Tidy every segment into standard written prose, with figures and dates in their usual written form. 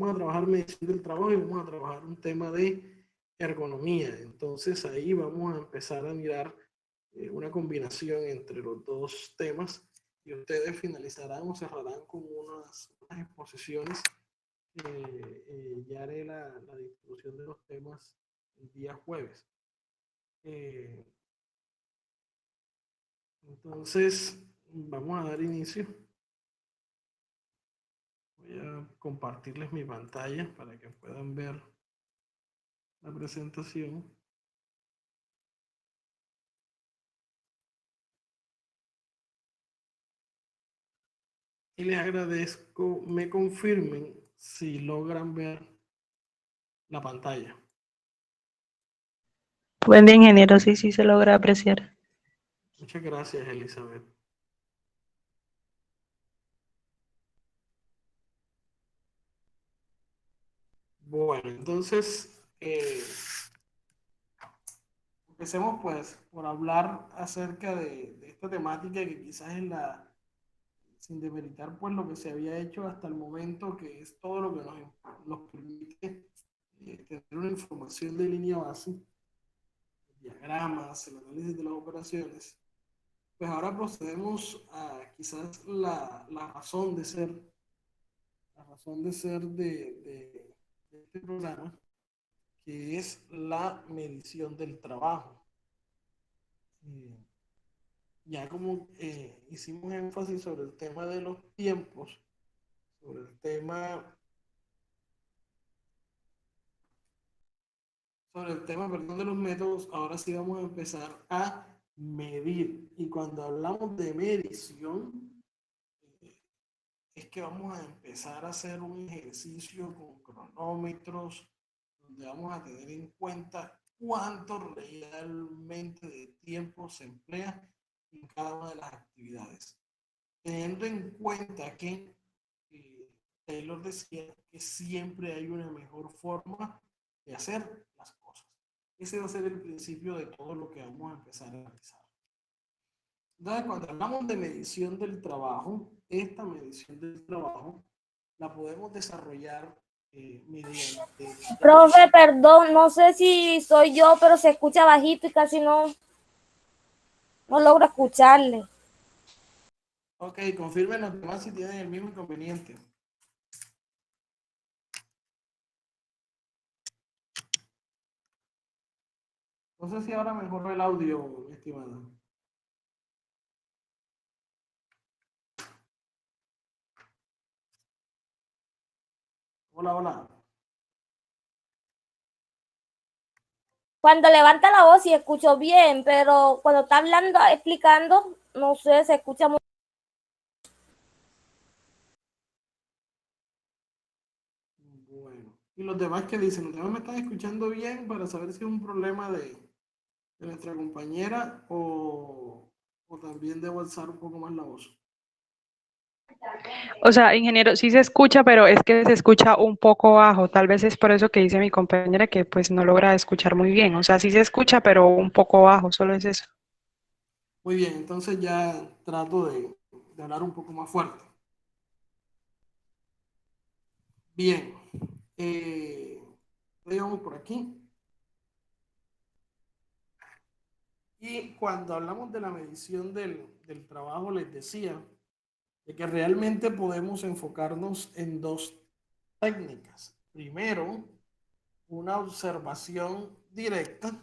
vamos a trabajar medición del trabajo y vamos a trabajar un tema de ergonomía. Entonces ahí vamos a empezar a mirar una combinación entre los dos temas y ustedes finalizarán o cerrarán con unas exposiciones. Ya haré la distribución de los temas el día jueves. Entonces, vamos a dar inicio. Voy a compartirles mi pantalla para que puedan ver la presentación. Y les agradezco, me confirmen si logran ver la pantalla. Buen día, ingeniero. Sí, sí se logra apreciar. Muchas gracias, Elizabeth. Bueno, entonces, empecemos pues por hablar acerca de esta temática que quizás es sin demeritar pues lo que se había hecho hasta el momento, que es todo lo que nos permite tener una información de línea base, diagramas, el análisis de las operaciones. Pues ahora procedemos a quizás la razón de ser, de este programa, que es la medición del trabajo. Ya como hicimos énfasis sobre el tema de los tiempos, sobre el tema, perdón, de los métodos, ahora sí vamos a empezar a medir. Y cuando hablamos de medición, es que vamos a empezar a hacer un ejercicio con cronómetros, donde vamos a tener en cuenta cuánto realmente de tiempo se emplea en cada una de las actividades. Teniendo en cuenta que Taylor decía que siempre hay una mejor forma de hacer las cosas. Ese va a ser el principio de todo lo que vamos a empezar a realizar. Entonces, cuando hablamos de medición del trabajo, esta medición del trabajo la podemos desarrollar mediante... Profe, perdón, no sé si soy yo, pero se escucha bajito y casi no logro escucharle. Ok, confirmen los demás si tienen el mismo inconveniente. No sé si ahora mejoró el audio, mi estimado. Hola, hola. Cuando levanta la voz sí escucho bien, pero cuando está hablando, explicando, no sé, se escucha muy... Bueno, y los demás que dicen, los demás me están escuchando bien para saber si es un problema de nuestra compañera o también debo alzar un poco más la voz. O sea, ingeniero, sí se escucha, pero es que se escucha un poco bajo. Tal vez es por eso que dice mi compañera que pues no logra escuchar muy bien. O sea, sí se escucha, pero un poco bajo, solo es eso. Muy bien, entonces ya trato de hablar un poco más fuerte. Bien, digamos por aquí. Y cuando hablamos de la medición del trabajo, les decía de que realmente podemos enfocarnos en dos técnicas. Primero, una observación directa.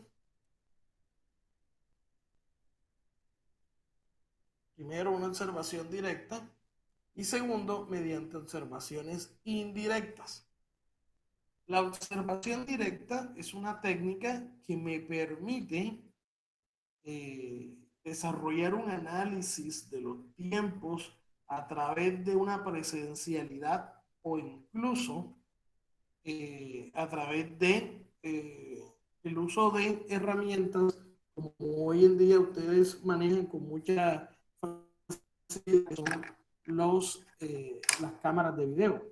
Primero, una observación directa. Y segundo, mediante observaciones indirectas. La observación directa es una técnica que me permite desarrollar un análisis de los tiempos a través de una presencialidad o incluso a través de el uso de herramientas como hoy en día ustedes manejan con mucha facilidad, que son las cámaras de video.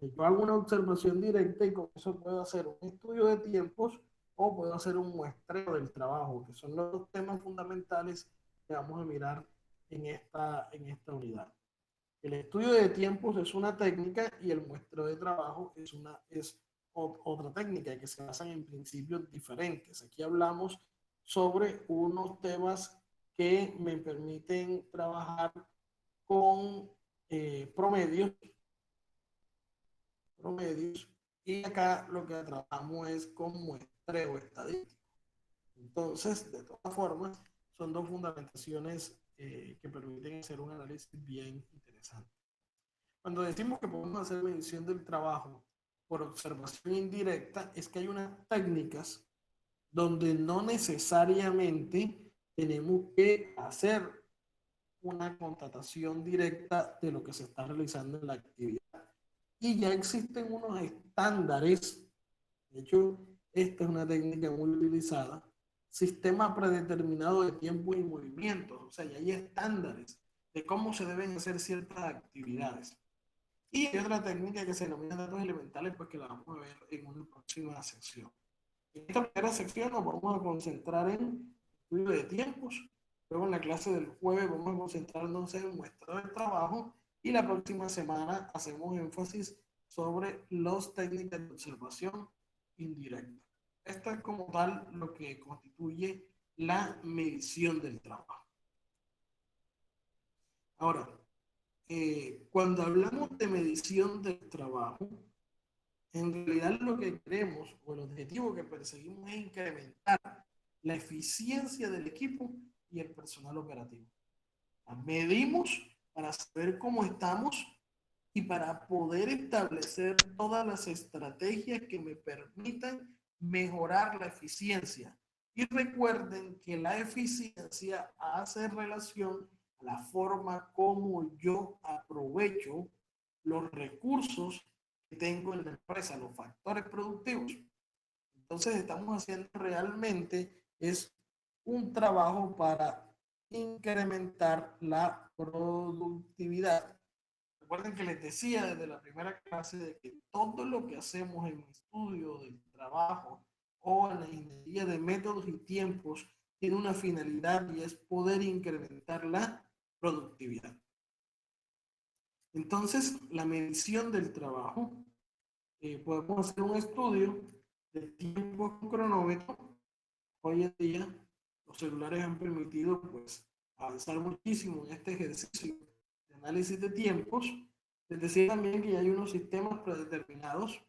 Yo hago una observación directa y con eso puedo hacer un estudio de tiempos o puedo hacer un muestreo del trabajo, que son los temas fundamentales que vamos a mirar en esta unidad. El estudio de tiempos es una técnica y el muestreo de trabajo es otra técnica que se basan en principios diferentes. Aquí hablamos sobre unos temas que me permiten trabajar con promedios, y acá lo que trabajamos es con muestreo estadístico. Entonces, de todas formas, son dos fundamentaciones que permiten hacer un análisis bien interesante. Cuando decimos que podemos hacer medición del trabajo por observación indirecta, es que hay unas técnicas donde no necesariamente tenemos que hacer una constatación directa de lo que se está realizando en la actividad. Y ya existen unos estándares, de hecho, esta es una técnica muy utilizada, sistema predeterminado de tiempo y movimientos, o sea, ya hay estándares de cómo se deben hacer ciertas actividades. Y hay otra técnica que se denomina datos elementales, pues que la vamos a ver en una próxima sección. En esta primera sección nos vamos a concentrar en estudio de tiempos. Luego en la clase del jueves vamos a concentrarnos en muestreo de trabajo y la próxima semana hacemos énfasis sobre las técnicas de observación indirecta. Esto es como tal lo que constituye la medición del trabajo. Ahora, cuando hablamos de medición del trabajo, en realidad lo que queremos o el objetivo que perseguimos es incrementar la eficiencia del equipo y el personal operativo. Medimos para saber cómo estamos y para poder establecer todas las estrategias que me permitan mejorar la eficiencia. Y recuerden que la eficiencia hace relación a la forma como yo aprovecho los recursos que tengo en la empresa, los factores productivos. Entonces estamos haciendo realmente es un trabajo para incrementar la productividad. Recuerden que les decía desde la primera clase de que todo lo que hacemos en el estudio del trabajo o en la ingeniería de métodos y tiempos tiene una finalidad y es poder incrementar la productividad. Entonces, la medición del trabajo, podemos hacer un estudio de tiempo con cronómetro. Hoy en día, los celulares han permitido pues, avanzar muchísimo en este ejercicio de análisis de tiempos. Les decía también que ya hay unos sistemas predeterminados,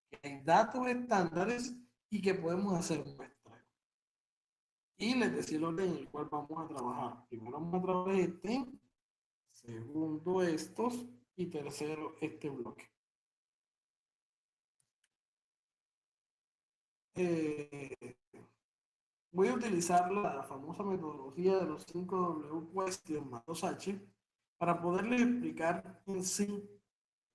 que hay datos estándares y que podemos hacer muestras. Y les decía el orden en el cual vamos a trabajar. Primero vamos a trabajar este, segundo estos y tercero este bloque. Voy a utilizar la famosa metodología de los 5W question más 2H para poderles explicar en sí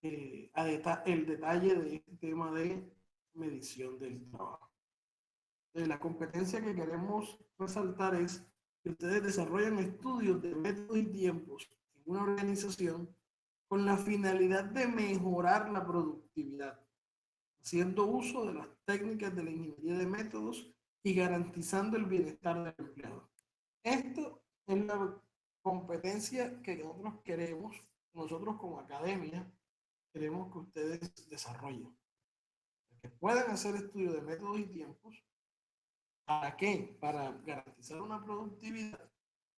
el detalle de este tema de medición del trabajo. La competencia que queremos resaltar es que ustedes desarrollan estudios de métodos y tiempos en una organización con la finalidad de mejorar la productividad, haciendo uso de las técnicas de la ingeniería de métodos y garantizando el bienestar del empleado. Esto es la competencia que nosotros queremos, nosotros como academia, queremos que ustedes desarrollen. Que puedan hacer estudio de métodos y tiempos. ¿Para qué? Para garantizar una productividad,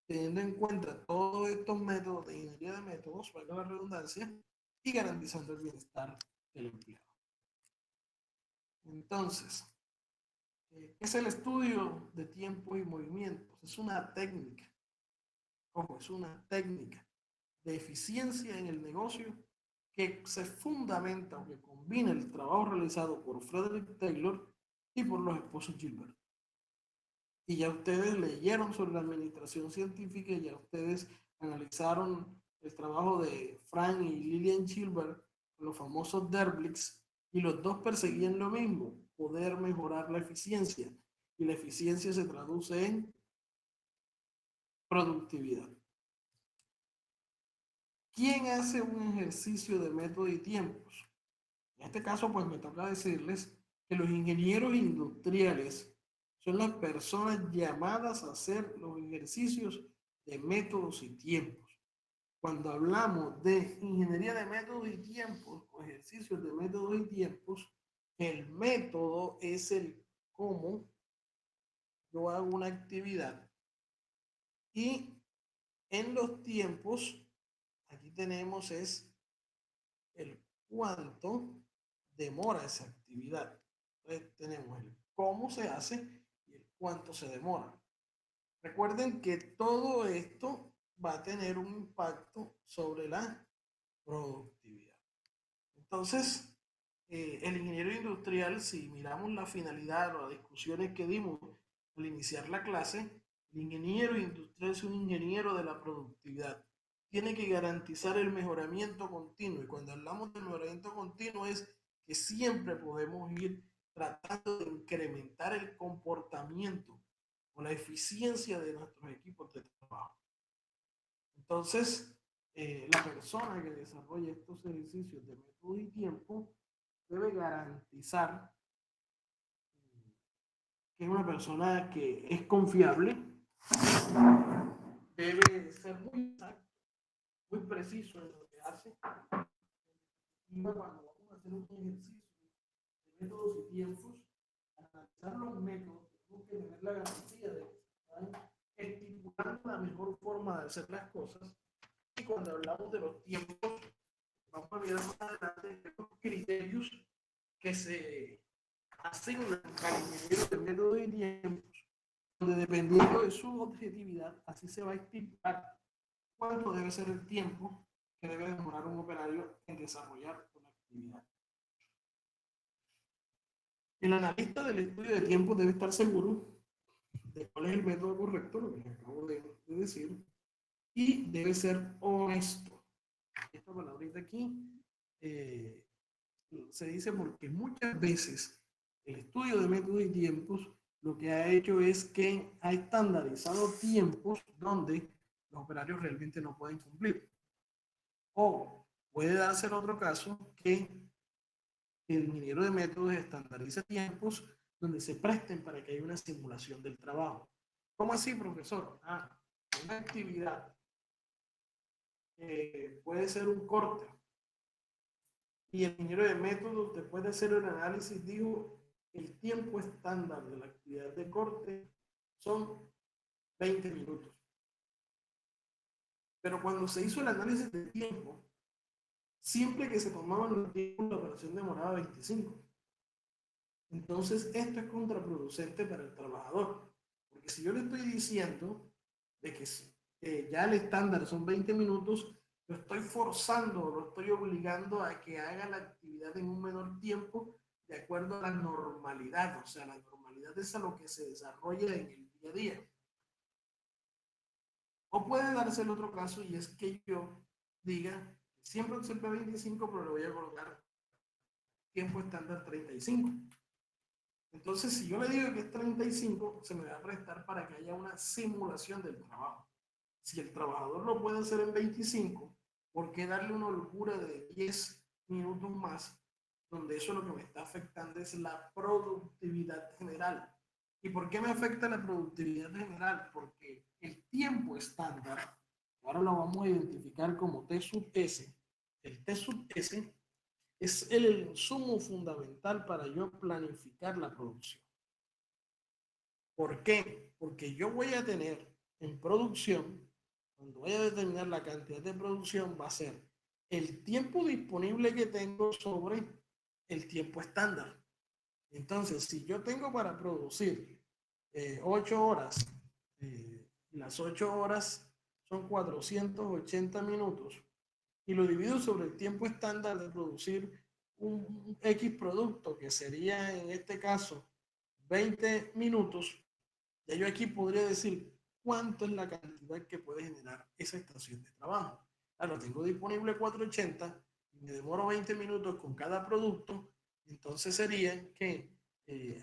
teniendo en cuenta todos estos métodos de ingeniería de métodos, para la redundancia, y garantizando el bienestar del empleado. Entonces, ¿qué es el estudio de tiempos y movimientos? Es una técnica, ojo, es una técnica de eficiencia en el negocio que se fundamenta o que combina el trabajo realizado por Frederick Taylor y por los esposos Gilbert. Y ya ustedes leyeron sobre la administración científica y ya ustedes analizaron el trabajo de Frank y Lillian Gilbert, los famosos Derblix, y los dos perseguían lo mismo, poder mejorar la eficiencia. Y la eficiencia se traduce en productividad. ¿Quién hace un ejercicio de método y tiempos? En este caso, pues me toca decirles que los ingenieros industriales son las personas llamadas a hacer los ejercicios de métodos y tiempos. cuando hablamos de ingeniería de métodos y tiempos, o ejercicios de métodos y tiempos, el método es el cómo yo hago una actividad. Y en los tiempos, aquí tenemos es el cuánto demora esa actividad. Entonces tenemos el cómo se hace y el cuánto se demora. Recuerden que todo esto va a tener un impacto sobre la productividad. Entonces, el ingeniero industrial, si miramos la finalidad o las discusiones que dimos al iniciar la clase, el ingeniero industrial es un ingeniero de la productividad. Tiene que garantizar el mejoramiento continuo. Y cuando hablamos de mejoramiento continuo es que siempre podemos ir tratando de incrementar el comportamiento o la eficiencia de nuestros equipos de trabajo. Entonces, la persona que desarrolla estos ejercicios de método y tiempo debe garantizar que es una persona que es confiable, debe ser muy exacto, muy preciso en lo que hace. Y cuando vamos a hacer un ejercicio de métodos y tiempos, analizar los métodos, tenemos que tener la garantía de que están estipulando la mejor forma de hacer las cosas. Y cuando hablamos de los tiempos, vamos a mirar más adelante los criterios que se asignan al ingeniero de métodos y tiempos, donde dependiendo de su objetividad, así se va a estipular cuánto debe ser el tiempo que debe demorar un operario en desarrollar una actividad. El analista del estudio de tiempo debe estar seguro de cuál es el método correcto, lo que les acabo de decir, y debe ser honesto. Esta palabrita aquí se dice porque muchas veces el estudio de métodos y tiempos lo que ha hecho es que ha estandarizado tiempos donde los operarios realmente no pueden cumplir. O puede darse el otro caso que el ingeniero de métodos estandariza tiempos donde se presten para que haya una simulación del trabajo. ¿Cómo así, profesor? Una actividad puede ser un corte y el ingeniero de métodos, después de hacer el análisis, dijo el tiempo estándar de la actividad de corte son 20 minutos. Pero cuando se hizo el análisis de tiempo, siempre que se tomaban los tiempos, la operación demoraba 25. Entonces, esto es contraproducente para el trabajador. Porque si yo le estoy diciendo de que ya el estándar son 20 minutos, lo estoy forzando, lo estoy obligando a que haga la actividad en un menor tiempo de acuerdo a la normalidad. O sea, la normalidad es a lo que se desarrolla en el día a día. O puede darse el otro caso y es que yo diga, siempre observé 25, pero le voy a colocar tiempo estándar 35. Entonces, si yo le digo que es 35, se me va a prestar para que haya una simulación del trabajo. Si el trabajador lo puede hacer en 25, ¿por qué darle una holgura de 10 minutos más? Donde eso lo que me está afectando es la productividad general. ¿Y por qué me afecta la productividad general? Porque el tiempo estándar, ahora lo vamos a identificar como T sub S. El T sub S es el insumo fundamental para yo planificar la producción. ¿Por qué? Porque yo voy a tener en producción, cuando voy a determinar la cantidad de producción, va a ser el tiempo disponible que tengo sobre el tiempo estándar. Entonces, si yo tengo para producir 8 horas, las 8 horas son 480 minutos, y lo divido sobre el tiempo estándar de producir un X producto, que sería en este caso 20 minutos, ya yo aquí podría decir cuánto es la cantidad que puede generar esa estación de trabajo. Claro, tengo disponible 480 y me demoro 20 minutos con cada producto, entonces sería que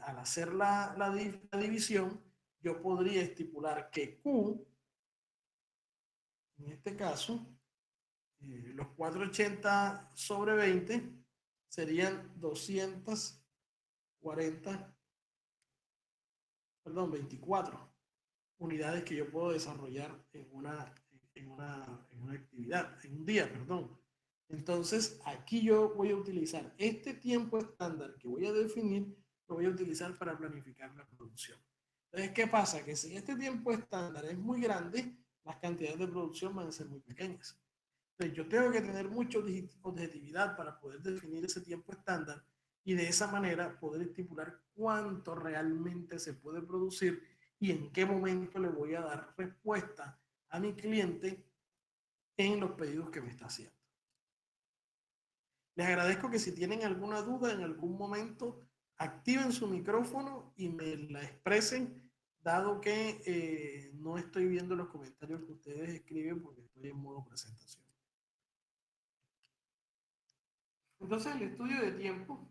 al hacer la división, yo podría estipular que Q, en este caso, los 480 sobre 20 serían 24 unidades que yo puedo desarrollar en una en una actividad, en un día, perdón. Entonces, aquí yo voy a utilizar este tiempo estándar que voy a definir, lo voy a utilizar para planificar la producción. Entonces, ¿qué pasa? Que si este tiempo estándar es muy grande, las cantidades de producción van a ser muy pequeñas. Entonces, yo tengo que tener mucha objetividad para poder definir ese tiempo estándar y de esa manera poder estipular cuánto realmente se puede producir y en qué momento le voy a dar respuesta a mi cliente en los pedidos que me está haciendo. Les agradezco que si tienen alguna duda en algún momento, activen su micrófono y me la expresen, dado que no estoy viendo los comentarios que ustedes escriben porque estoy en modo presentación. Entonces, el estudio de tiempo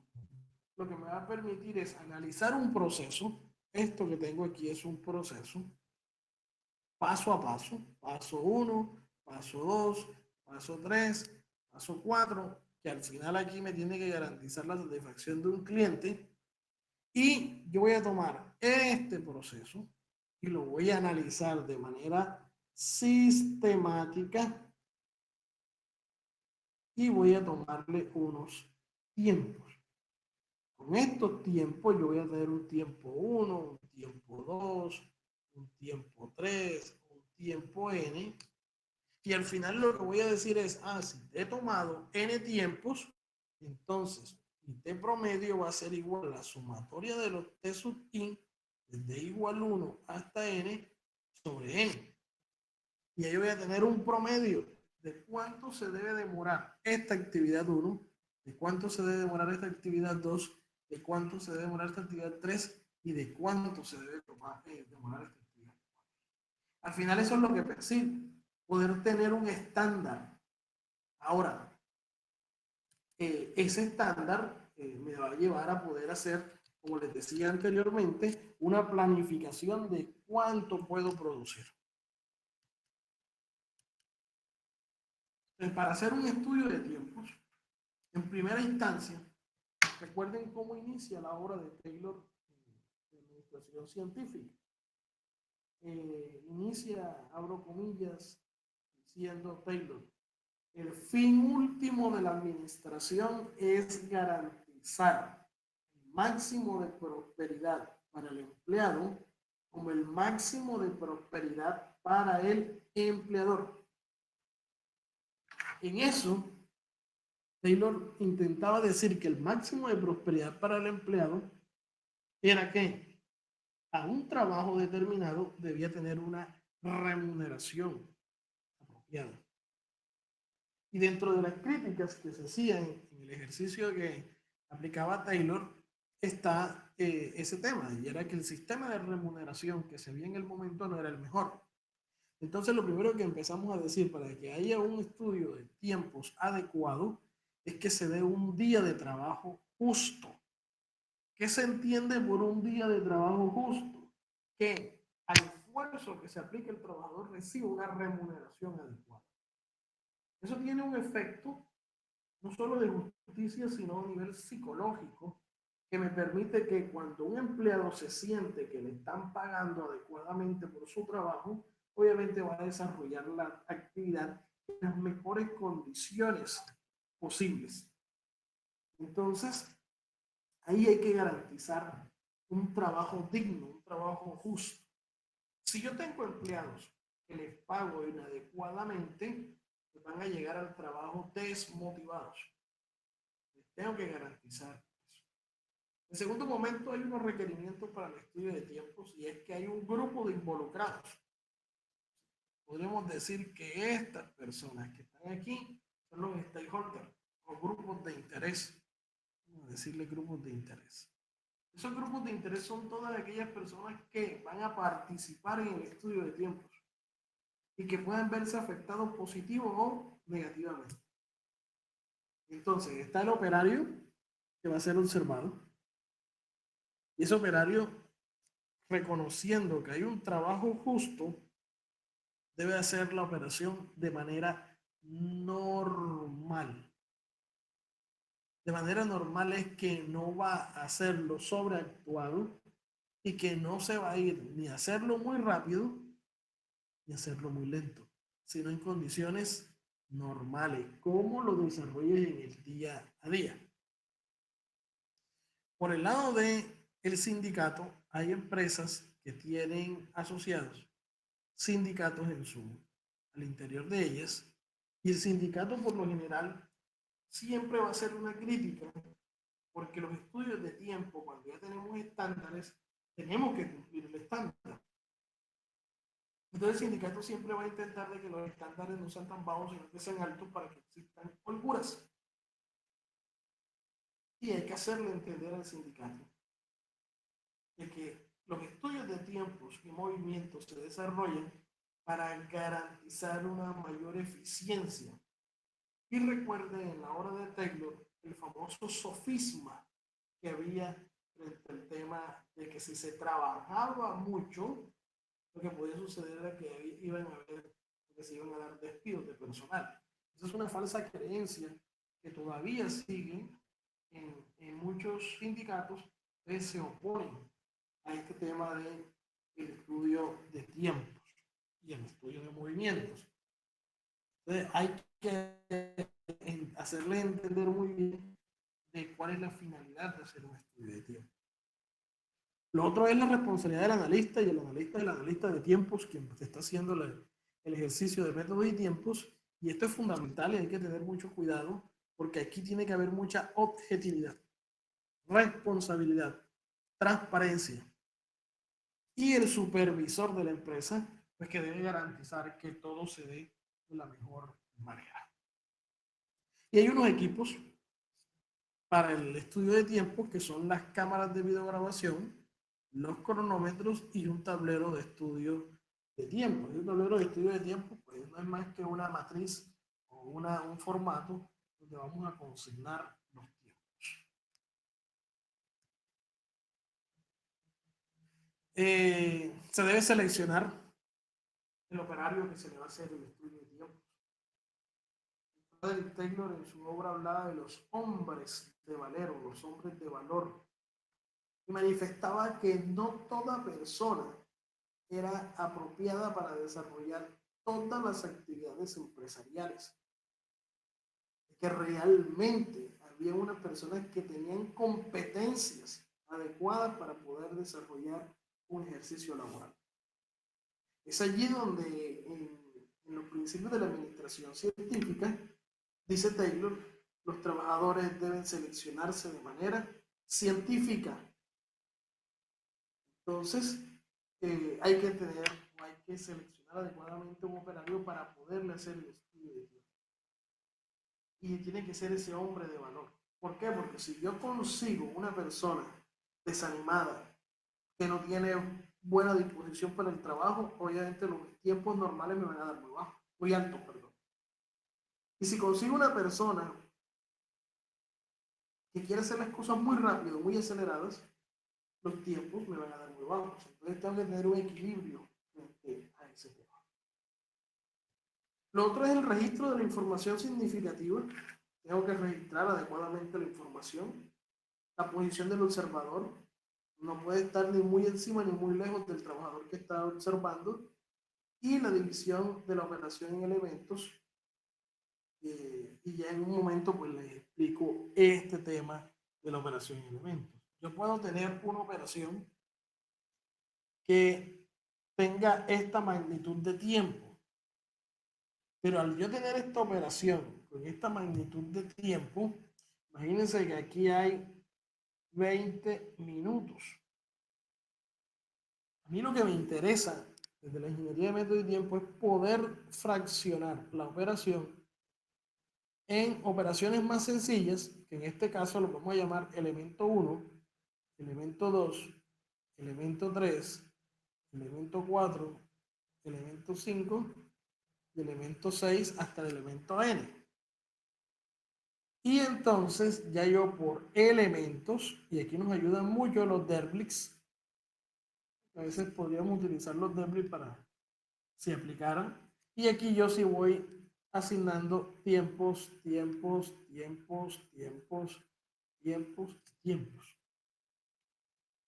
lo que me va a permitir es analizar un proceso. Esto que tengo aquí es un proceso paso a paso. Paso 1, paso 2, paso 3, paso 4, que al final aquí me tiene que garantizar la satisfacción de un cliente. Y yo voy a tomar este proceso y lo voy a analizar de manera sistemática y voy a tomarle unos tiempos. Con estos tiempos yo voy a tener un tiempo 1, un tiempo 2, un tiempo 3, un tiempo n. Y al final lo que voy a decir es, si he tomado n tiempos, entonces mi t promedio va a ser igual a la sumatoria de los t sub i desde igual 1 hasta n sobre n. Y ahí voy a tener un promedio de cuánto se debe demorar esta actividad 1, de cuánto se debe demorar esta actividad 2, de cuánto se debe demorar esta actividad 3 y de cuánto se debe demorar esta actividad 4. Al final eso es lo que persigue, poder tener un estándar. Ahora, ese estándar me va a llevar a poder hacer, como les decía anteriormente, una planificación de cuánto puedo producir. Entonces, para hacer un estudio de tiempos, en primera instancia, recuerden cómo inicia la obra de Taylor de administración científica. Inicia, abro comillas, diciendo Taylor, el fin último de la administración es garantizar el máximo de prosperidad para el empleado como el máximo de prosperidad para el empleador. En eso, Taylor intentaba decir que el máximo de prosperidad para el empleado era que a un trabajo determinado debía tener una remuneración apropiada. Y dentro de las críticas que se hacían en el ejercicio que aplicaba Taylor está ese tema, y era que el sistema de remuneración que se veía en el momento no era el mejor. Entonces, lo primero que empezamos a decir para que haya un estudio de tiempos adecuado es que se dé un día de trabajo justo. ¿Qué se entiende por un día de trabajo justo? Que al esfuerzo que se aplique el trabajador reciba una remuneración adecuada. Eso tiene un efecto no solo de justicia, sino a nivel psicológico, que me permite que cuando un empleado se siente que le están pagando adecuadamente por su trabajo, obviamente va a desarrollar la actividad en las mejores condiciones posibles. Entonces, ahí hay que garantizar un trabajo digno, un trabajo justo. Si yo tengo empleados que les pago inadecuadamente, van a llegar al trabajo desmotivados. Les tengo que garantizar eso. En segundo momento, hay unos requerimientos para el estudio de tiempos y es que hay un grupo de involucrados. Podríamos decir que estas personas que están aquí son los stakeholders o grupos de interés. Vamos a decirle grupos de interés. Esos grupos de interés son todas aquellas personas que van a participar en el estudio de tiempos y que pueden verse afectados positivo o negativamente. Entonces, está el operario que va a ser observado. Y ese operario, reconociendo que hay un trabajo justo, debe hacer la operación de manera normal. De manera normal es que no va a hacerlo sobreactuado y que no se va a ir ni a hacerlo muy rápido ni a hacerlo muy lento, sino en condiciones normales, cómo lo desarrollas en el día a día. Por el lado del sindicato, hay empresas que tienen asociados sindicatos al interior de ellas, y el sindicato por lo general siempre va a ser una crítica, porque los estudios de tiempo, cuando ya tenemos estándares, tenemos que cumplir el estándar. Entonces el sindicato siempre va a intentar de que los estándares no sean tan bajos, sino que sean altos para que existan holguras. Y hay que hacerle entender al sindicato de que los estudios de tiempos y movimientos se desarrollan para garantizar una mayor eficiencia. Y recuerden en la hora de Taylor el famoso sofisma que había frente al tema de que si se trabajaba mucho, lo que podía suceder era que se iban a dar despidos de personal. Esa es una falsa creencia que todavía sigue en muchos sindicatos que se oponen a este tema del estudio de tiempos y el estudio de movimientos. Entonces hay que hacerle entender muy bien de cuál es la finalidad de hacer un estudio de tiempo. Lo otro es la responsabilidad del analista, y el analista de tiempos, quien está haciendo el ejercicio de métodos y tiempos, y esto es fundamental y hay que tener mucho cuidado, porque aquí tiene que haber mucha objetividad, responsabilidad, transparencia, y el supervisor de la empresa, pues que debe garantizar que todo se dé de la mejor manera. Y hay unos equipos para el estudio de tiempo que son las cámaras de videograbación, los cronómetros y un tablero de estudio de tiempo. Y un tablero de estudio de tiempo pues no es más que una matriz o un formato donde vamos a consignar los tiempos. Se debe seleccionar el operario que se le va a hacer el estudio de tiempo. Taylor en su obra hablaba de los hombres de valor, los hombres de valor, y manifestaba que no toda persona era apropiada para desarrollar todas las actividades empresariales. Que realmente había unas personas que tenían competencias adecuadas para poder desarrollar un ejercicio laboral. Es allí donde en los principios de la administración científica, dice Taylor, los trabajadores deben seleccionarse de manera científica. Entonces, hay que seleccionar adecuadamente un operario para poderle hacer el estudio de tiempo. Y tiene que ser ese hombre de valor. ¿Por qué? Porque si yo consigo una persona desanimada, que no tiene buena disposición para el trabajo, obviamente los tiempos normales me van a dar muy altos, perdón. Y si consigo una persona que quiere hacer las cosas muy rápido, muy aceleradas, los tiempos me van a dar muy bajos. Entonces tengo que tener un equilibrio frente a ese tema. Lo otro es el registro de la información significativa. Tengo que registrar adecuadamente la información. La posición del observador no puede estar ni muy encima ni muy lejos del trabajador que está observando. Y la división de la operación en elementos. Y ya en un momento pues les explico este tema de la operación en elementos. Yo puedo tener una operación que tenga esta magnitud de tiempo. Pero al yo tener esta operación con esta magnitud de tiempo, imagínense que aquí hay 20 minutos. A mí lo que me interesa desde la ingeniería de método y tiempo es poder fraccionar la operación en operaciones más sencillas, que en este caso lo vamos a llamar elemento 1, elemento 2, elemento 3, elemento 4, elemento 5, de elemento 6 hasta el elemento n. Y entonces ya yo por elementos, y aquí nos ayudan mucho los Derblix, a veces podríamos utilizar los Derblix para si aplicaran, y aquí yo sí voy asignando tiempos, tiempos, tiempos, tiempos, tiempos, tiempos.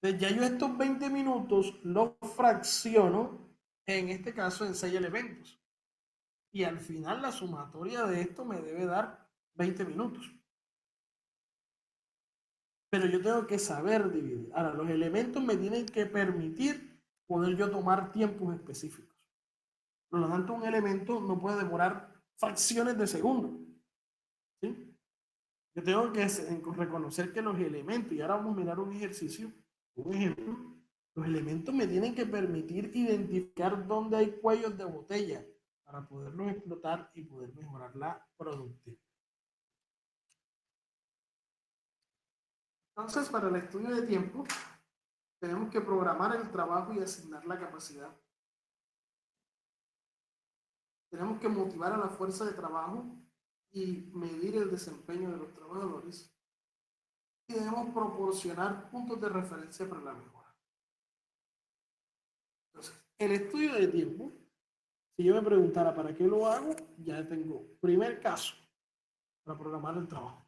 Entonces ya yo estos 20 minutos los fracciono, en este caso en 6 elementos. y al final la sumatoria de esto me debe dar 20 minutos. Pero yo tengo que saber dividir. Ahora, los elementos me tienen que permitir poder yo tomar tiempos específicos. Por lo tanto, un elemento no puede demorar fracciones de segundo. ¿Sí? Yo tengo que reconocer que los elementos, y ahora vamos a mirar un ejercicio, un ejemplo, los elementos me tienen que permitir identificar dónde hay cuellos de botella para poderlos explotar y poder mejorar la productividad. Entonces, para el estudio de tiempo, tenemos que programar el trabajo y asignar la capacidad. Tenemos que motivar a la fuerza de trabajo y medir el desempeño de los trabajadores. Y debemos proporcionar puntos de referencia para la mejora. Entonces, el estudio de tiempo, si yo me preguntara para qué lo hago, ya tengo primer caso para programar el trabajo.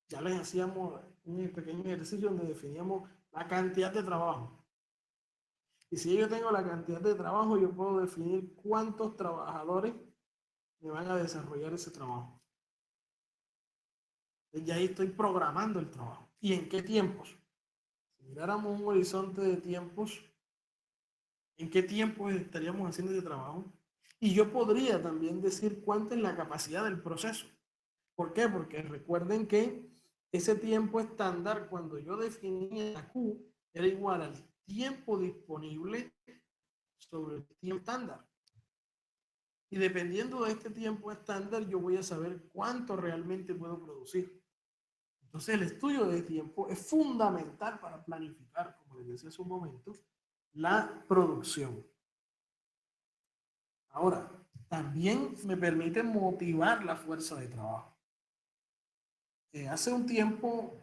Ya les hacíamos un pequeño ejercicio donde definíamos la cantidad de trabajo. Y si yo tengo la cantidad de trabajo, yo puedo definir cuántos trabajadores me van a desarrollar ese trabajo. Entonces ya ahí estoy programando el trabajo. ¿Y en qué tiempos? Si miráramos un horizonte de tiempos, ¿en qué tiempos estaríamos haciendo ese trabajo? Y yo podría también decir cuánta es la capacidad del proceso. ¿Por qué? Porque recuerden que ese tiempo estándar, cuando yo definía la Q, era igual al tiempo disponible sobre el tiempo estándar. Y dependiendo de este tiempo estándar, yo voy a saber cuánto realmente puedo producir. Entonces, el estudio de tiempo es fundamental para planificar, como les decía hace un momento, la producción. Ahora, también me permite motivar la fuerza de trabajo. Hace un tiempo,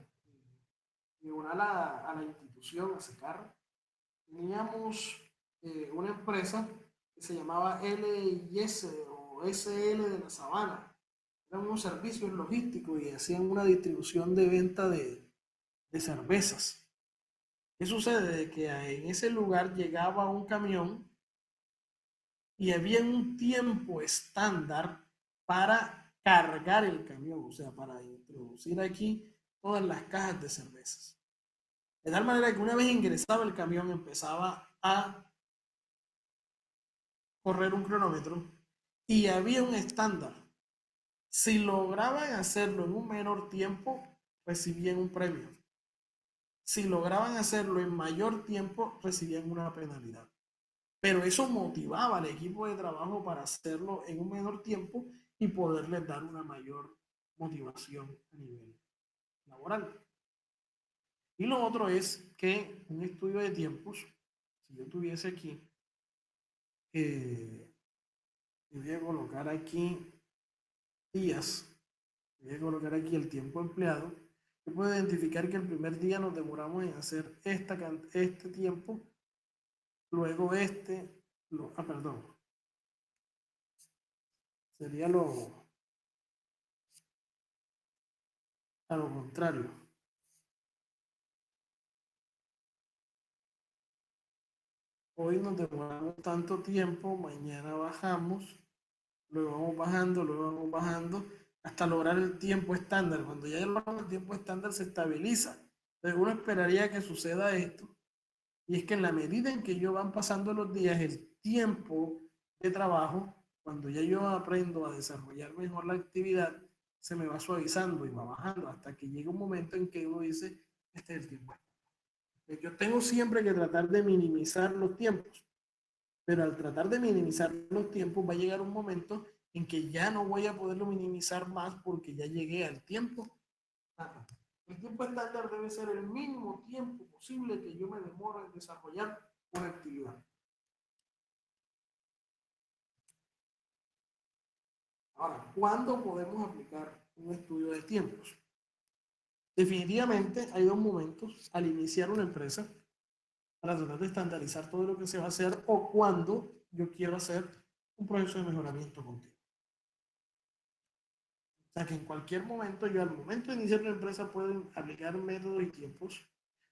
diagonal a la institución, a SECAR, teníamos una empresa que se llamaba LIS o SL de la Sabana. Eran unos servicios logísticos y hacían una distribución de venta de cervezas. ¿Qué sucede? De que en ese lugar llegaba un camión y había un tiempo estándar para cargar el camión, o sea, para introducir aquí todas las cajas de cervezas. De tal manera que una vez ingresaba el camión empezaba a correr un cronómetro y había un estándar. Si lograban hacerlo en un menor tiempo, recibían un premio. Si lograban hacerlo en mayor tiempo, recibían una penalidad. Pero eso motivaba al equipo de trabajo para hacerlo en un menor tiempo y poderles dar una mayor motivación a nivel laboral. Y lo otro es que un estudio de tiempos, si yo tuviese aquí, voy a colocar aquí días, voy a colocar aquí el tiempo empleado, yo puedo identificar que el primer día nos demoramos en hacer este tiempo, luego perdón, sería a lo contrario. Hoy nos demoramos tanto tiempo, mañana bajamos, luego vamos bajando, hasta lograr el tiempo estándar. Cuando ya logramos el tiempo estándar se estabiliza. Entonces uno esperaría que suceda esto, y es que en la medida en que yo van pasando los días, el tiempo de trabajo, cuando ya yo aprendo a desarrollar mejor la actividad, se me va suavizando y va bajando hasta que llega un momento en que uno dice, este es el tiempo. Yo tengo siempre que tratar de minimizar los tiempos, pero al tratar de minimizar los tiempos va a llegar un momento en que ya no voy a poderlo minimizar más porque ya llegué al tiempo. El tiempo estándar debe ser el mínimo tiempo posible que yo me demoro en desarrollar una actividad. Ahora, ¿cuándo podemos aplicar un estudio de tiempos? Definitivamente hay dos momentos al iniciar una empresa para tratar de estandarizar todo lo que se va a hacer o cuando yo quiero hacer un proceso de mejoramiento continuo. O sea que en cualquier momento, yo al momento de iniciar una empresa puedo aplicar métodos y tiempos,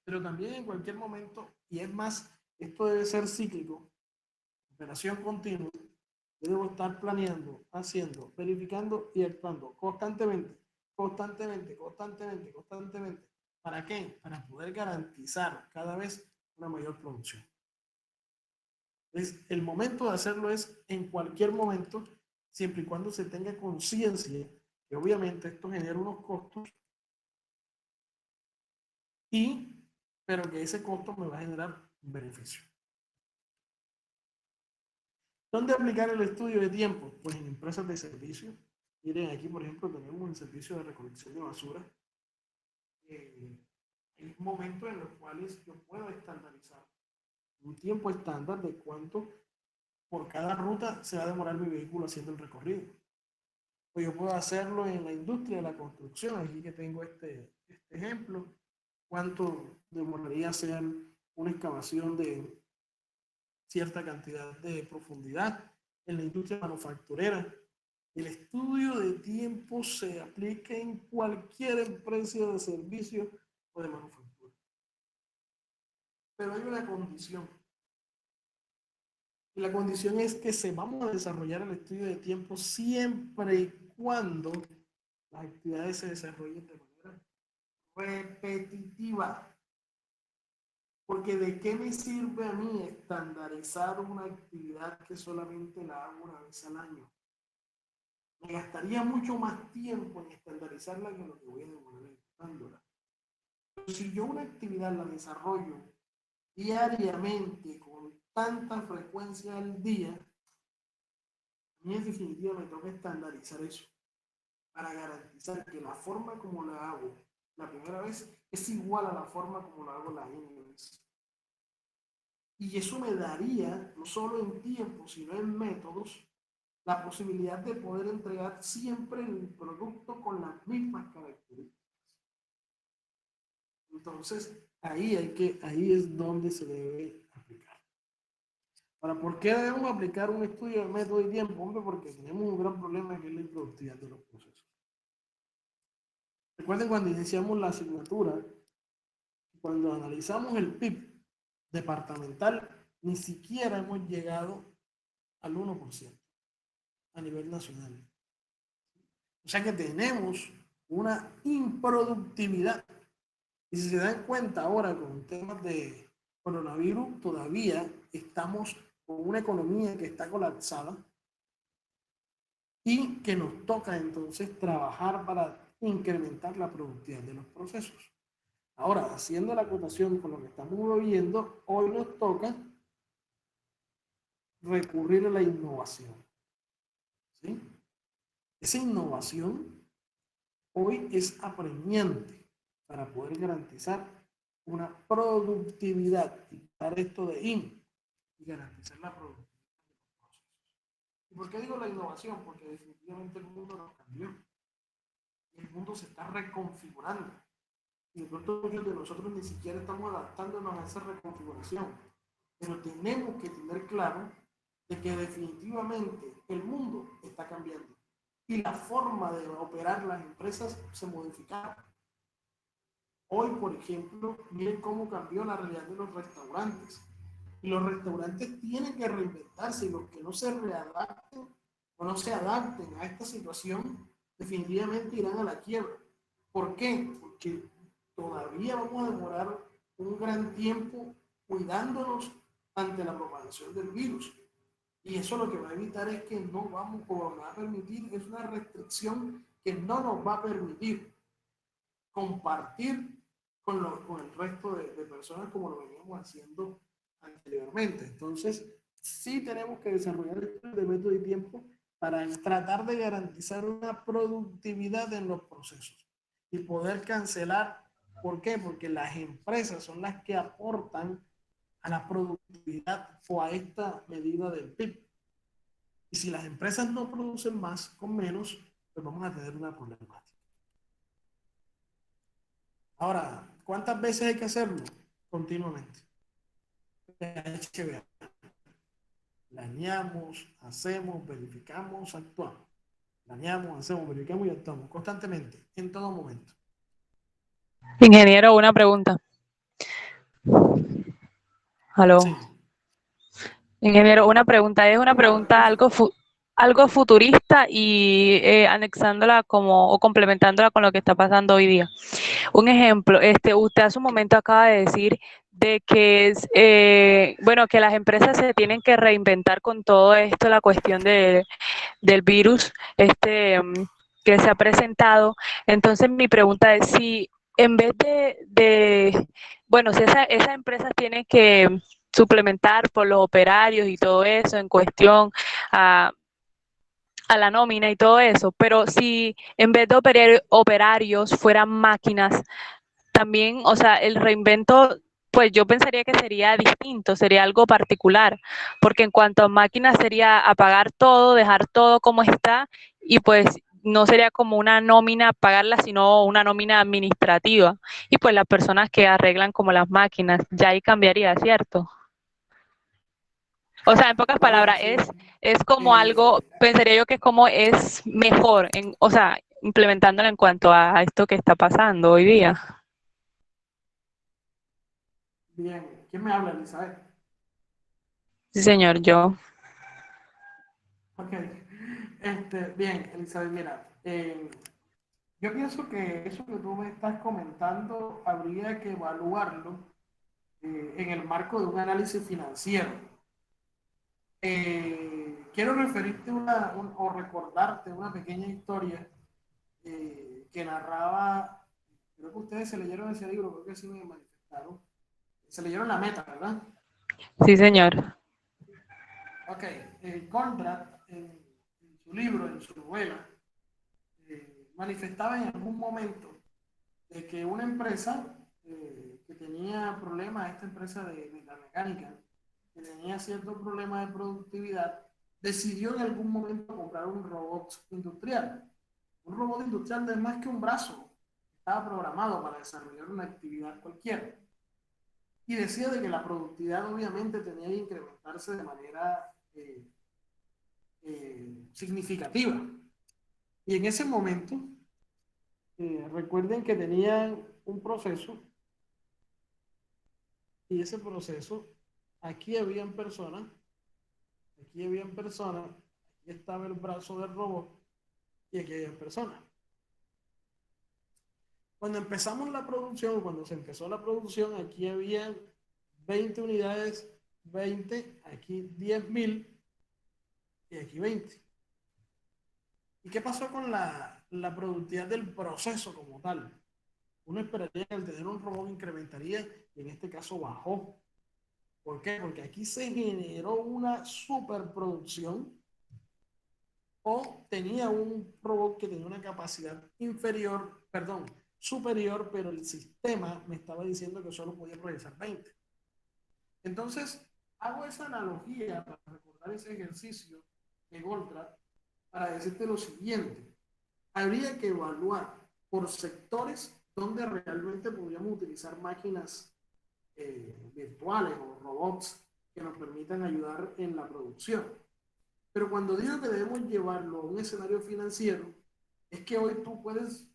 pero también en cualquier momento, y es más, esto debe ser cíclico, operación continua, Yo debo estar planeando, haciendo, verificando y actuando constantemente, constantemente, constantemente, constantemente. ¿Para qué? Para poder garantizar cada vez una mayor producción. El momento de hacerlo es en cualquier momento, siempre y cuando se tenga conciencia que obviamente esto genera unos costos, pero que ese costo me va a generar un beneficio. ¿Dónde aplicar el estudio de tiempo? Pues en empresas de servicio. Miren, aquí por ejemplo tenemos el servicio de recolección de basura. Hay momentos en los cuales yo puedo estandarizar un tiempo estándar de cuánto por cada ruta se va a demorar mi vehículo haciendo el recorrido. O yo puedo hacerlo en la industria de la construcción, aquí que tengo este ejemplo, cuánto demoraría hacer una excavación de cierta cantidad de profundidad en la industria manufacturera. El estudio de tiempo se aplica en cualquier empresa de servicio o de manufactura. Pero hay una condición. Y la condición es que se vamos a desarrollar el estudio de tiempo siempre y cuando las actividades se desarrollen de manera repetitiva. Porque ¿de qué me sirve a mí estandarizar una actividad que solamente la hago una vez al año? Me gastaría mucho más tiempo en estandarizarla que lo que voy a demorar ejecutándola. Pero si yo una actividad la desarrollo diariamente con tanta frecuencia al día, a mí en definitiva me toca estandarizar eso para garantizar que la forma como la hago la primera vez es igual a la forma como la hago la primera vez. Y eso me daría, no solo en tiempo, sino en métodos, la posibilidad de poder entregar siempre el producto con las mismas características. Entonces, ahí es donde se debe aplicar. Ahora, ¿por qué debemos aplicar un estudio de método y tiempo? Hombre, porque tenemos un gran problema que es la improductividad de los procesos. Recuerden cuando iniciamos la asignatura, cuando analizamos el PIB departamental, ni siquiera hemos llegado al 1% a nivel nacional. O sea que tenemos una improductividad. Y si se dan cuenta ahora con temas de coronavirus, todavía estamos con una economía que está colapsada y que nos toca entonces trabajar para incrementar la productividad de los procesos. Ahora, haciendo la acotación con lo que estamos viendo, hoy nos toca recurrir a la innovación. ¿Sí? Esa innovación hoy es apremiante para poder garantizar una productividad y quitar esto de IN y garantizar la productividad de los procesos. ¿Y por qué digo la innovación? Porque definitivamente el mundo nos cambió. El mundo se está reconfigurando. Y de pronto muchos de nosotros ni siquiera estamos adaptándonos a esa reconfiguración. Pero tenemos que tener claro de que definitivamente el mundo está cambiando. Y la forma de operar las empresas se modificaron. Hoy, por ejemplo, miren cómo cambió la realidad de los restaurantes. Y los restaurantes tienen que reinventarse y los que no se readapten o no se adapten a esta situación definitivamente irán a la quiebra. ¿Por qué? Porque todavía vamos a demorar un gran tiempo cuidándonos ante la propagación del virus. Y eso lo que va a evitar es que no vamos a permitir, es una restricción que no nos va a permitir compartir con el resto de personas como lo veníamos haciendo anteriormente. Entonces, sí tenemos que desarrollar el método y tiempo para tratar de garantizar una productividad en los procesos y poder cancelar. ¿Por qué? Porque las empresas son las que aportan a la productividad o a esta medida del PIB. Y si las empresas no producen más con menos, pues vamos a tener una problemática. Ahora, ¿cuántas veces hay que hacerlo? Continuamente. Hay que ver. Planeamos, hacemos, verificamos, actuamos. Planeamos, hacemos, verificamos y actuamos constantemente, en todo momento. Ingeniero, una pregunta. ¿Aló? Sí. Ingeniero, una pregunta. Es una pregunta algo algo futurista y anexándola como o complementándola con lo que está pasando hoy día. Un ejemplo, usted hace un momento acaba de decir de que es, bueno, que las empresas se tienen que reinventar con todo esto, la cuestión del virus, que se ha presentado. Entonces mi pregunta es si en vez bueno, si esas empresas tienen que suplementar por los operarios y todo eso en cuestión a la nómina y todo eso, pero si en vez de operarios fueran máquinas, también, o sea, el reinvento, pues yo pensaría que sería distinto, sería algo particular, porque en cuanto a máquinas sería apagar todo, dejar todo como está y pues no sería como una nómina pagarla, sino una nómina administrativa y pues las personas que arreglan como las máquinas, ya ahí cambiaría, ¿cierto? O sea, en pocas A ver, palabras, sí. es como algo, pensaría yo que es como es mejor, o sea, implementándolo en cuanto a esto que está pasando hoy día. Bien. ¿Quién me habla, Elizabeth? Sí, señor, yo. Ok. Bien, Elizabeth, mira, yo pienso que eso que tú me estás comentando habría que evaluarlo en el marco de un análisis financiero. Quiero referirte o recordarte una pequeña historia que narraba, creo que ustedes se leyeron ese libro, creo que sí me manifestaron, se leyeron La Meta, ¿verdad? Sí, señor. Ok, Conrad en su libro, en su novela, manifestaba en algún momento de que una empresa que tenía problemas, esta empresa de la mecánica, que tenía ciertos problemas de productividad, decidió en algún momento comprar un robot industrial. Un robot industrial no es más que un brazo, estaba programado para desarrollar una actividad cualquiera. Y decía de que la productividad obviamente tenía que incrementarse de manera significativa. Y en ese momento, recuerden que tenían un proceso y ese proceso, aquí habían personas, aquí estaba el brazo del robot y aquí habían personas. Cuando empezamos la producción, cuando se empezó la producción, aquí había 20 unidades, 20, aquí 10.000 y aquí 20. ¿Y qué pasó con la productividad del proceso como tal? Uno esperaría que al tener un robot incrementaría y en este caso bajó. ¿Por qué? Porque aquí se generó una superproducción o tenía un robot que tenía una capacidad inferior, perdón, superior, pero el sistema me estaba diciendo que solo podía procesar 20. Entonces, hago esa analogía para recordar ese ejercicio de Goldrat para decirte lo siguiente. Habría que evaluar por sectores donde realmente podríamos utilizar máquinas virtuales o robots que nos permitan ayudar en la producción. Pero cuando digo que debemos llevarlo a un escenario financiero, es que hoy tienes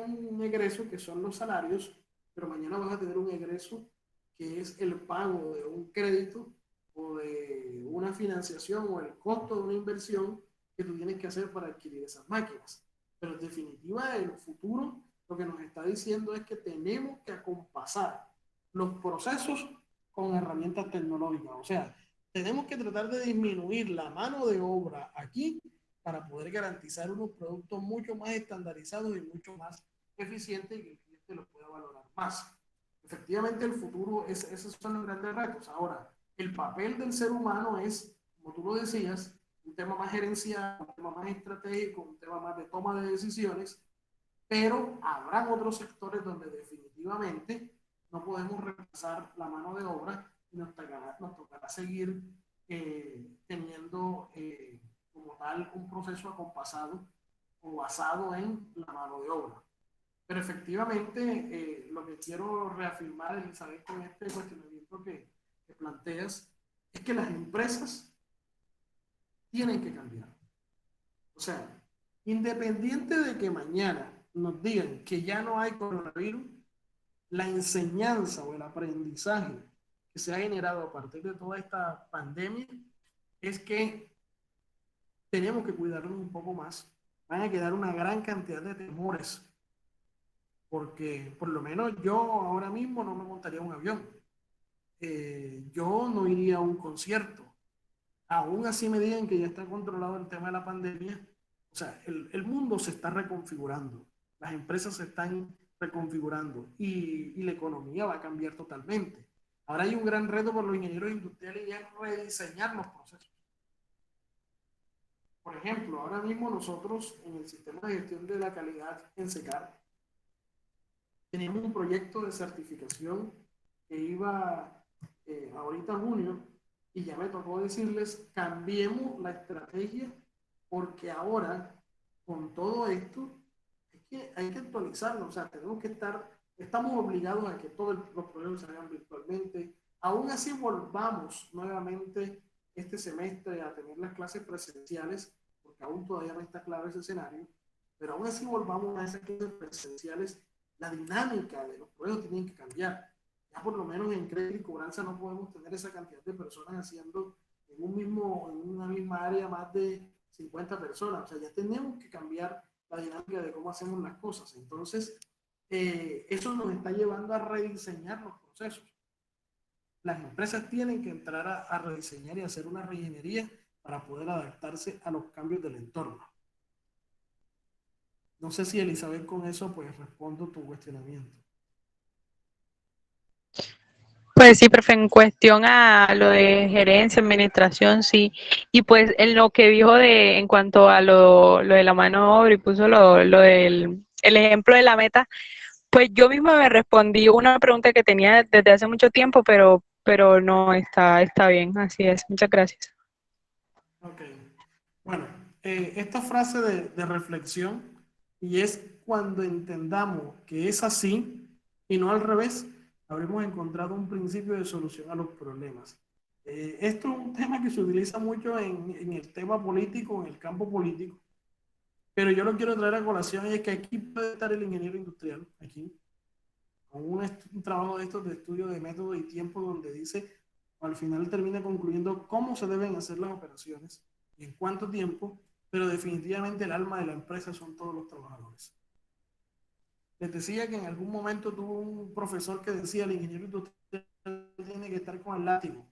un egreso que son los salarios, pero mañana vas a tener un egreso que es el pago de un crédito o de una financiación o el costo de una inversión que tú tienes que hacer para adquirir esas máquinas. Pero en definitiva, el futuro lo que nos está diciendo es que tenemos que acompasar los procesos con herramientas tecnológicas. O sea, tenemos que tratar de disminuir la mano de obra aquí para poder garantizar unos productos mucho más estandarizados y mucho más eficientes y que el cliente los pueda valorar más. Efectivamente, el futuro, esos son los grandes retos. Ahora, el papel del ser humano es, como tú lo decías, un tema más gerencial, un tema más estratégico, un tema más de toma de decisiones, pero habrán otros sectores donde definitivamente no podemos reemplazar la mano de obra y nos tocará seguir teniendo como tal un proceso acompasado o basado en la mano de obra. Pero efectivamente, lo que quiero reafirmar, Elizabeth, con este cuestionamiento que planteas, es que las empresas tienen que cambiar. O sea, independiente de que mañana nos digan que ya no hay coronavirus, la enseñanza o el aprendizaje que se ha generado a partir de toda esta pandemia es que tenemos que cuidarnos un poco más. Van a quedar una gran cantidad de temores, porque por lo menos yo ahora mismo no me montaría un avión. Yo no iría a un concierto. Aún así me digan que ya está controlado el tema de la pandemia. O sea, el mundo se está reconfigurando, las empresas se están reconfigurando y la economía va a cambiar totalmente. Ahora hay un gran reto por los ingenieros industriales y es rediseñar los procesos. Por ejemplo, ahora mismo nosotros en el sistema de gestión de la calidad en SECAR teníamos un proyecto de certificación que iba ahorita en junio y ya me tocó decirles, cambiemos la estrategia porque ahora con todo esto es que hay que actualizarlo, o sea, tenemos que estar, estamos obligados a que todos los procesos se hagan virtualmente, aún así volvamos nuevamente este semestre a tener las clases presenciales, porque aún todavía no está claro ese escenario, pero aún así volvamos a esas clases presenciales, la dinámica de los proyectos tiene que cambiar. Ya por lo menos en crédito y cobranza no podemos tener esa cantidad de personas haciendo en una misma área más de 50 personas. O sea, ya tenemos que cambiar la dinámica de cómo hacemos las cosas. Entonces, eso nos está llevando a rediseñar los procesos. Las empresas tienen que entrar a rediseñar y hacer una reingeniería para poder adaptarse a los cambios del entorno. No sé si Elizabeth con eso pues respondo tu cuestionamiento. Pues sí, profe, en cuestión a lo de gerencia, administración, sí. Y pues en lo que dijo en cuanto a lo de la mano de obra y puso lo del el ejemplo de la meta, pues yo misma me respondí una pregunta que tenía desde hace mucho tiempo, pero no, está bien, así es. Muchas gracias. Ok. Bueno, esta frase de reflexión, y es cuando entendamos que es así y no al revés, habremos encontrado un principio de solución a los problemas. Esto es un tema que se utiliza mucho en el tema político, en el campo político, pero yo lo quiero traer a colación y es que aquí puede estar el ingeniero industrial, aquí, con un trabajo de estos de estudio de método y tiempo donde dice, al final termina concluyendo cómo se deben hacer las operaciones y en cuánto tiempo, pero definitivamente el alma de la empresa son todos los trabajadores. Les decía que en algún momento tuvo un profesor que decía, el ingeniero industrial tiene que estar con el látigo.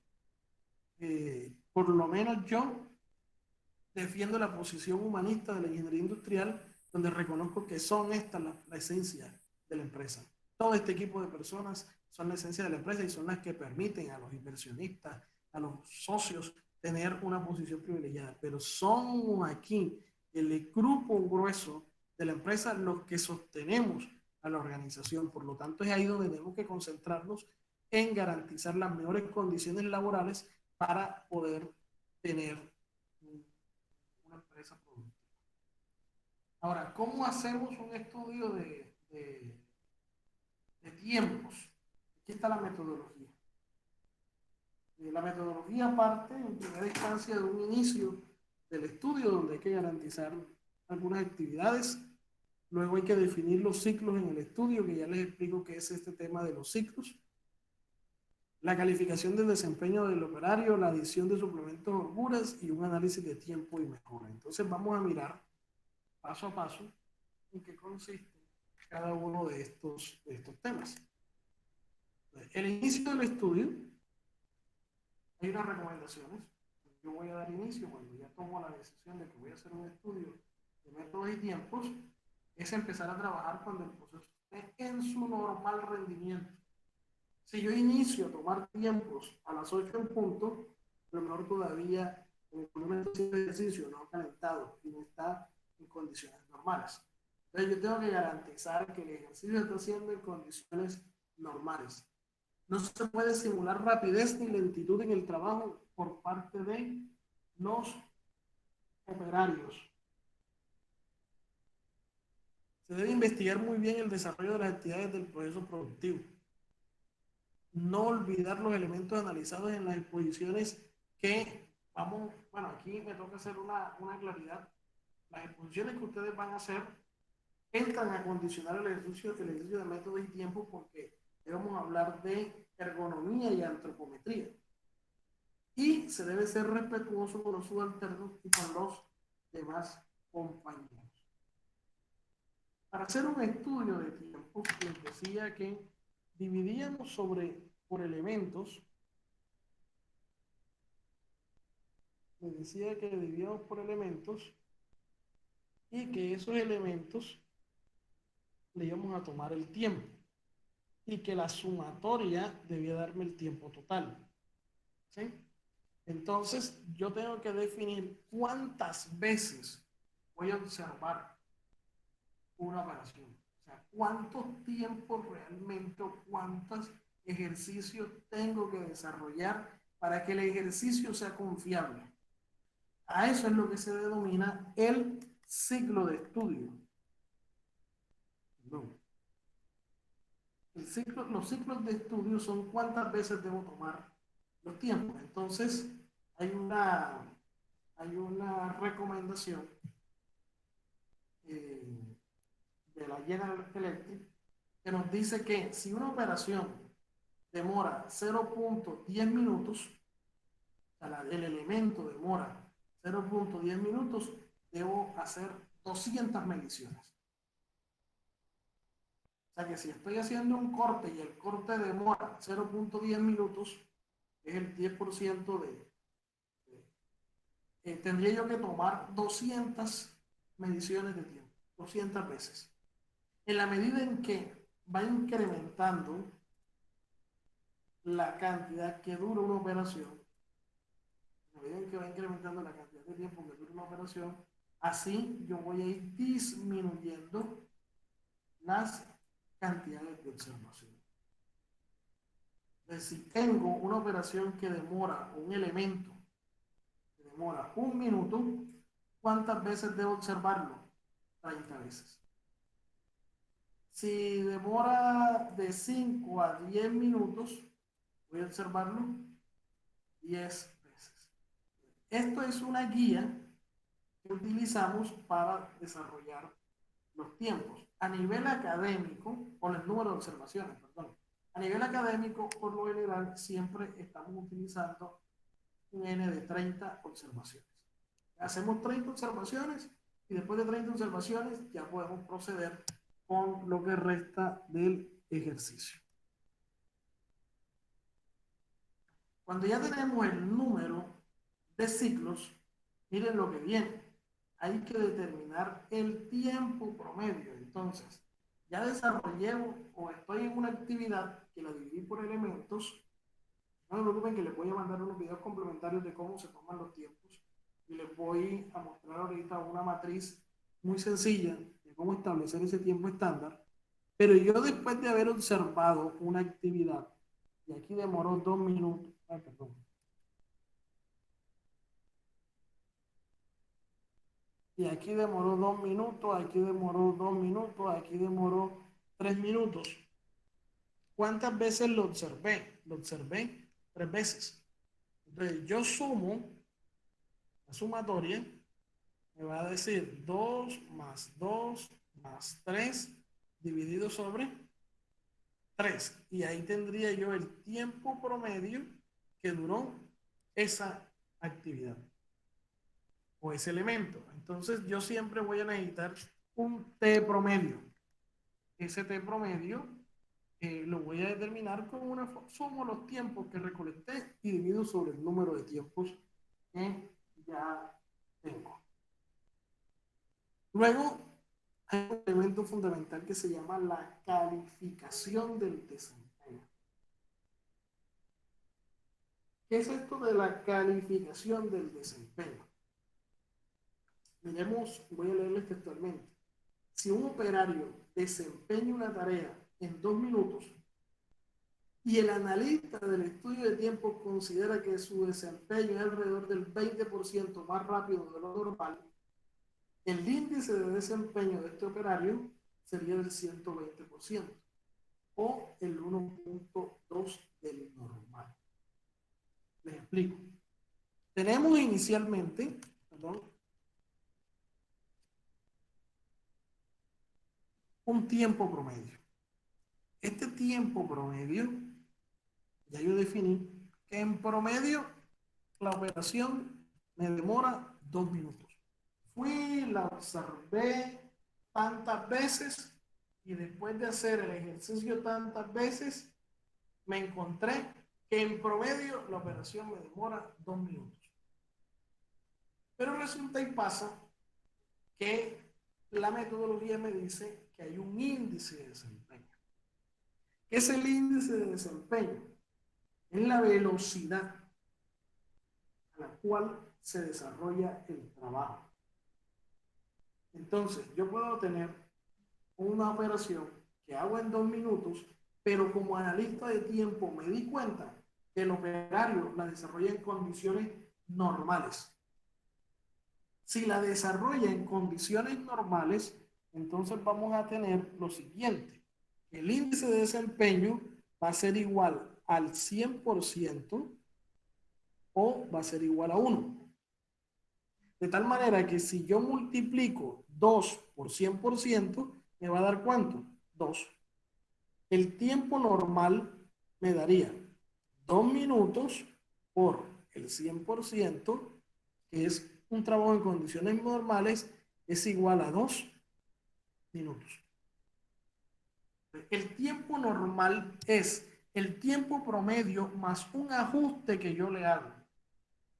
Por lo menos yo defiendo la posición humanista de la ingeniería industrial, donde reconozco que son estas la esencia de la empresa. Todo este equipo de personas son la esencia de la empresa y son las que permiten a los inversionistas, a los socios, tener una posición privilegiada. Pero son aquí el grupo grueso de la empresa los que sostenemos a la organización. Por lo tanto, es ahí donde tenemos que concentrarnos en garantizar las mejores condiciones laborales para poder tener una empresa productiva. Ahora, ¿cómo hacemos un estudio de tiempos? Aquí está la metodología. La metodología parte en primera instancia de un inicio del estudio donde hay que garantizar algunas actividades. Luego hay que definir los ciclos en el estudio, que ya les explico qué es este tema de los ciclos. La calificación del desempeño del operario, la adición de suplementos o holguras y un análisis de tiempo y mejora. Entonces vamos a mirar paso a paso en qué consiste cada uno de estos temas. El inicio del estudio, hay unas recomendaciones. Yo voy a dar inicio cuando ya tomo la decisión de que voy a hacer un estudio de métodos y tiempos, es empezar a trabajar cuando el proceso esté en su normal rendimiento. Si yo inicio a tomar tiempos a las 8 en punto, a lo mejor todavía el momento de ejercicio no ha calentado y no está en condiciones normales. Entonces yo tengo que garantizar que el ejercicio está haciendo en condiciones normales. No se puede simular rapidez ni lentitud en el trabajo por parte de los operarios. Se debe investigar muy bien el desarrollo de las actividades del proceso productivo. No olvidar los elementos analizados en las exposiciones que vamos, bueno, aquí me toca hacer una claridad. Las exposiciones que ustedes van a hacer entran a condicionar el ejercicio de métodos y tiempo porque vamos a hablar de ergonomía y antropometría. Y se debe ser respetuoso con los subalternos y con los demás compañeros. Para hacer un estudio de tiempo, les decía que dividíamos por elementos. Les decía que dividíamos por elementos y que esos elementos le íbamos a tomar el tiempo y que la sumatoria debía darme el tiempo total. ¿Sí? Entonces, yo tengo que definir cuántas veces voy a observar una operación. O sea, cuántos tiempos realmente o cuántos ejercicios tengo que desarrollar para que el ejercicio sea confiable. A eso es lo que se denomina el ciclo de estudio. No. Los ciclos de estudio son cuántas veces debo tomar los tiempos. Entonces, hay una recomendación de la General Electric que nos dice que si una operación demora 0.10 minutos, o sea, el elemento demora 0.10 minutos, debo hacer 200 mediciones. O sea que si estoy haciendo un corte y el corte demora 0.10 minutos, es el 10% tendría yo que tomar 200 mediciones de tiempo, 200 veces. En la medida en que va incrementando la cantidad que dura una operación, en la medida en que va incrementando la cantidad de tiempo que dura una operación, así yo voy a ir disminuyendo las cantidades de observación. Entonces, si tengo una operación que demora, un elemento que demora 1 minuto, ¿cuántas veces debo observarlo? 30 veces. Si demora de 5 a 10 minutos, voy a observarlo 10 veces. Esto es una guía que utilizamos para desarrollar los tiempos. A nivel académico, o el número de observaciones, perdón. A nivel académico, por lo general, siempre estamos utilizando un N de 30 observaciones. Hacemos 30 observaciones y después de 30 observaciones ya podemos proceder con lo que resta del ejercicio. Cuando ya tenemos el número de ciclos, miren lo que viene. Hay que determinar el tiempo promedio. Entonces, ya desarrollé o estoy en una actividad que la dividí por elementos. No se preocupen que les voy a mandar unos videos complementarios de cómo se toman los tiempos y les voy a mostrar ahorita una matriz muy sencilla de cómo establecer ese tiempo estándar. Pero yo después de haber observado una actividad, y aquí demoró 2 minutos, perdón. Y aquí demoró 2 minutos, aquí demoró 2 minutos, aquí demoró 3 minutos. ¿Cuántas veces lo observé? Lo observé 3 veces. Entonces yo sumo, la sumatoria me va a decir 2 más 2 más 3 dividido sobre 3. Y ahí tendría yo el tiempo promedio que duró esa actividad o ese elemento. Entonces yo siempre voy a necesitar un T promedio. Ese T promedio lo voy a determinar con una sumo los tiempos que recolecté y divido sobre el número de tiempos que ya tengo. Luego hay un elemento fundamental que se llama la calificación del desempeño. ¿Qué es esto de la calificación del desempeño? Miremos, voy a leerles textualmente. Si un operario desempeña una tarea en 2 minutos y el analista del estudio de tiempo considera que su desempeño es alrededor del 20% más rápido de lo normal, el índice de desempeño de este operario sería del 120% o el 1.2 del normal. Les explico. Tenemos inicialmente, un tiempo promedio. Este tiempo promedio, ya yo definí que en promedio la operación me demora 2 minutos. Fui, la observé tantas veces y después de hacer el ejercicio tantas veces, me encontré que en promedio la operación me demora 2 minutos. Pero resulta y pasa que la metodología me dice que hay un índice de desempeño. ¿Qué es el índice de desempeño? Es la velocidad a la cual se desarrolla el trabajo. Entonces, yo puedo tener una operación que hago en 2 minutos, pero como analista de tiempo me di cuenta que el operario la desarrolla en condiciones normales. Si la desarrolla en condiciones normales, entonces vamos a tener lo siguiente. El índice de desempeño va a ser igual al 100% o va a ser igual a 1. De tal manera que si yo multiplico 2 por 100%, me va a dar ¿cuánto? 2. El tiempo normal me daría 2 minutos por el 100%, que es un trabajo en condiciones normales, es igual a 2 minutos. El tiempo normal es el tiempo promedio más un ajuste que yo le hago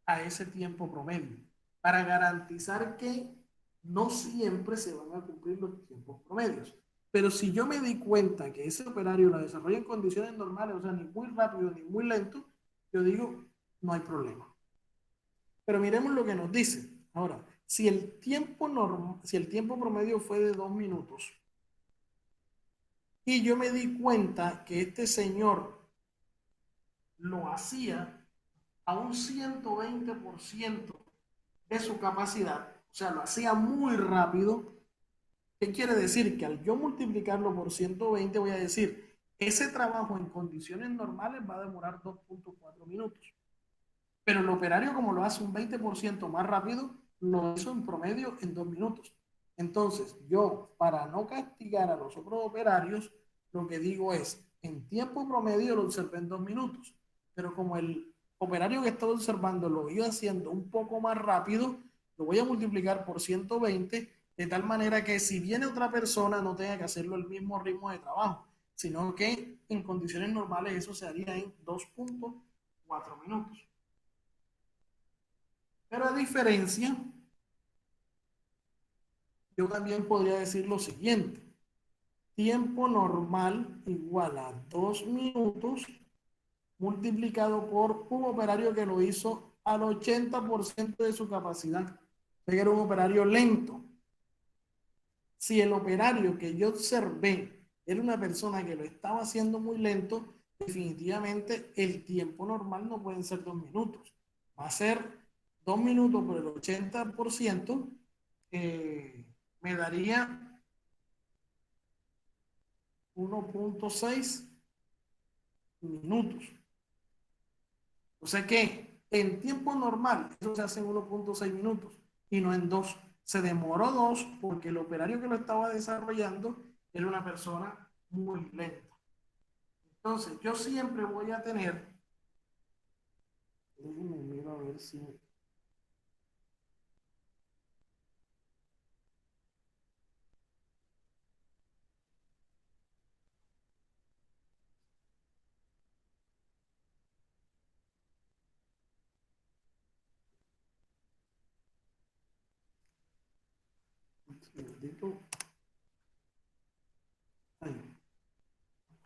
a ese tiempo promedio para garantizar que no siempre se van a cumplir los tiempos promedios. Pero si yo me di cuenta que ese operario la desarrolla en condiciones normales, o sea, ni muy rápido ni muy lento, yo digo, no hay problema. Pero miremos lo que nos dice. Ahora, si el tiempo promedio fue de 2 minutos y yo me di cuenta que este señor lo hacía a un 120% de su capacidad, o sea, lo hacía muy rápido, ¿qué quiere decir? Que al yo multiplicarlo por 120 voy a decir, ese trabajo en condiciones normales va a demorar 2.4 minutos. Pero el operario, como lo hace un 20% más rápido, lo hizo en promedio en 2 minutos. Entonces, yo, para no castigar a los otros operarios, lo que digo es, en tiempo promedio lo observé en 2 minutos. Pero como el operario que estaba observando lo iba haciendo un poco más rápido, lo voy a multiplicar por 120, de tal manera que si viene otra persona no tenga que hacerlo el mismo ritmo de trabajo, sino que en condiciones normales eso se haría en 2.4 minutos. Pero a diferencia, yo también podría decir lo siguiente. Tiempo normal igual a 2 minutos multiplicado por un operario que lo hizo al 80% de su capacidad. Era un operario lento. Si el operario que yo observé era una persona que lo estaba haciendo muy lento, definitivamente el tiempo normal no pueden ser 2 minutos. Va a ser 2 minutos por el 80%, me daría 1.6 minutos. O sea que en tiempo normal eso se hace en 1.6 minutos y no en 2. Se demoró 2 porque el operario que lo estaba desarrollando era una persona muy lenta. Entonces yo siempre voy a tener, déjenme miro a ver si...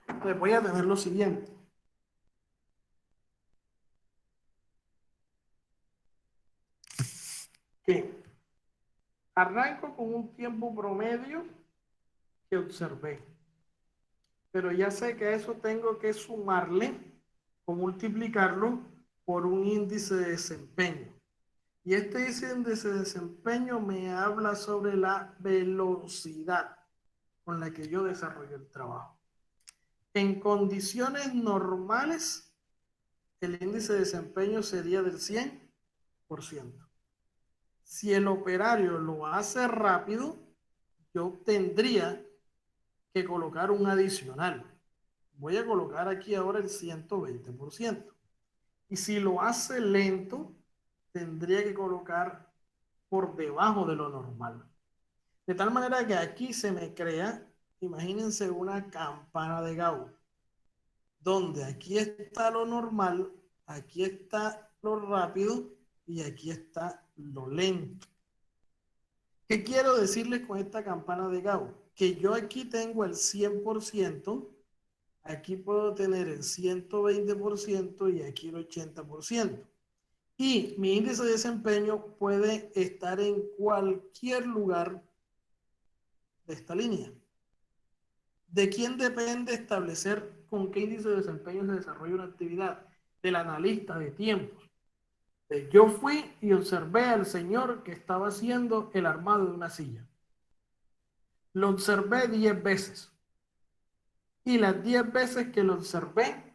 Entonces voy a tener lo siguiente. Que arranco con un tiempo promedio que observé. Pero ya sé que a eso tengo que sumarle o multiplicarlo por un índice de desempeño. Y este índice de desempeño me habla sobre la velocidad con la que yo desarrollo el trabajo. En condiciones normales, el índice de desempeño sería del 100%. Si el operario lo hace rápido, yo tendría que colocar un adicional. Voy a colocar aquí ahora el 120%. Y si lo hace lento, tendría que colocar por debajo de lo normal. De tal manera que aquí se me crea, imagínense una campana de Gauss, donde aquí está lo normal, aquí está lo rápido y aquí está lo lento. ¿Qué quiero decirles con esta campana de Gauss? Que yo aquí tengo el 100%, aquí puedo tener el 120% y aquí el 80%. Y mi índice de desempeño puede estar en cualquier lugar de esta línea. ¿De quién depende establecer con qué índice de desempeño se desarrolla una actividad? Del analista de tiempos. Yo fui y observé al señor que estaba haciendo el armado de una silla. Lo observé 10 veces. Y las 10 veces que lo observé,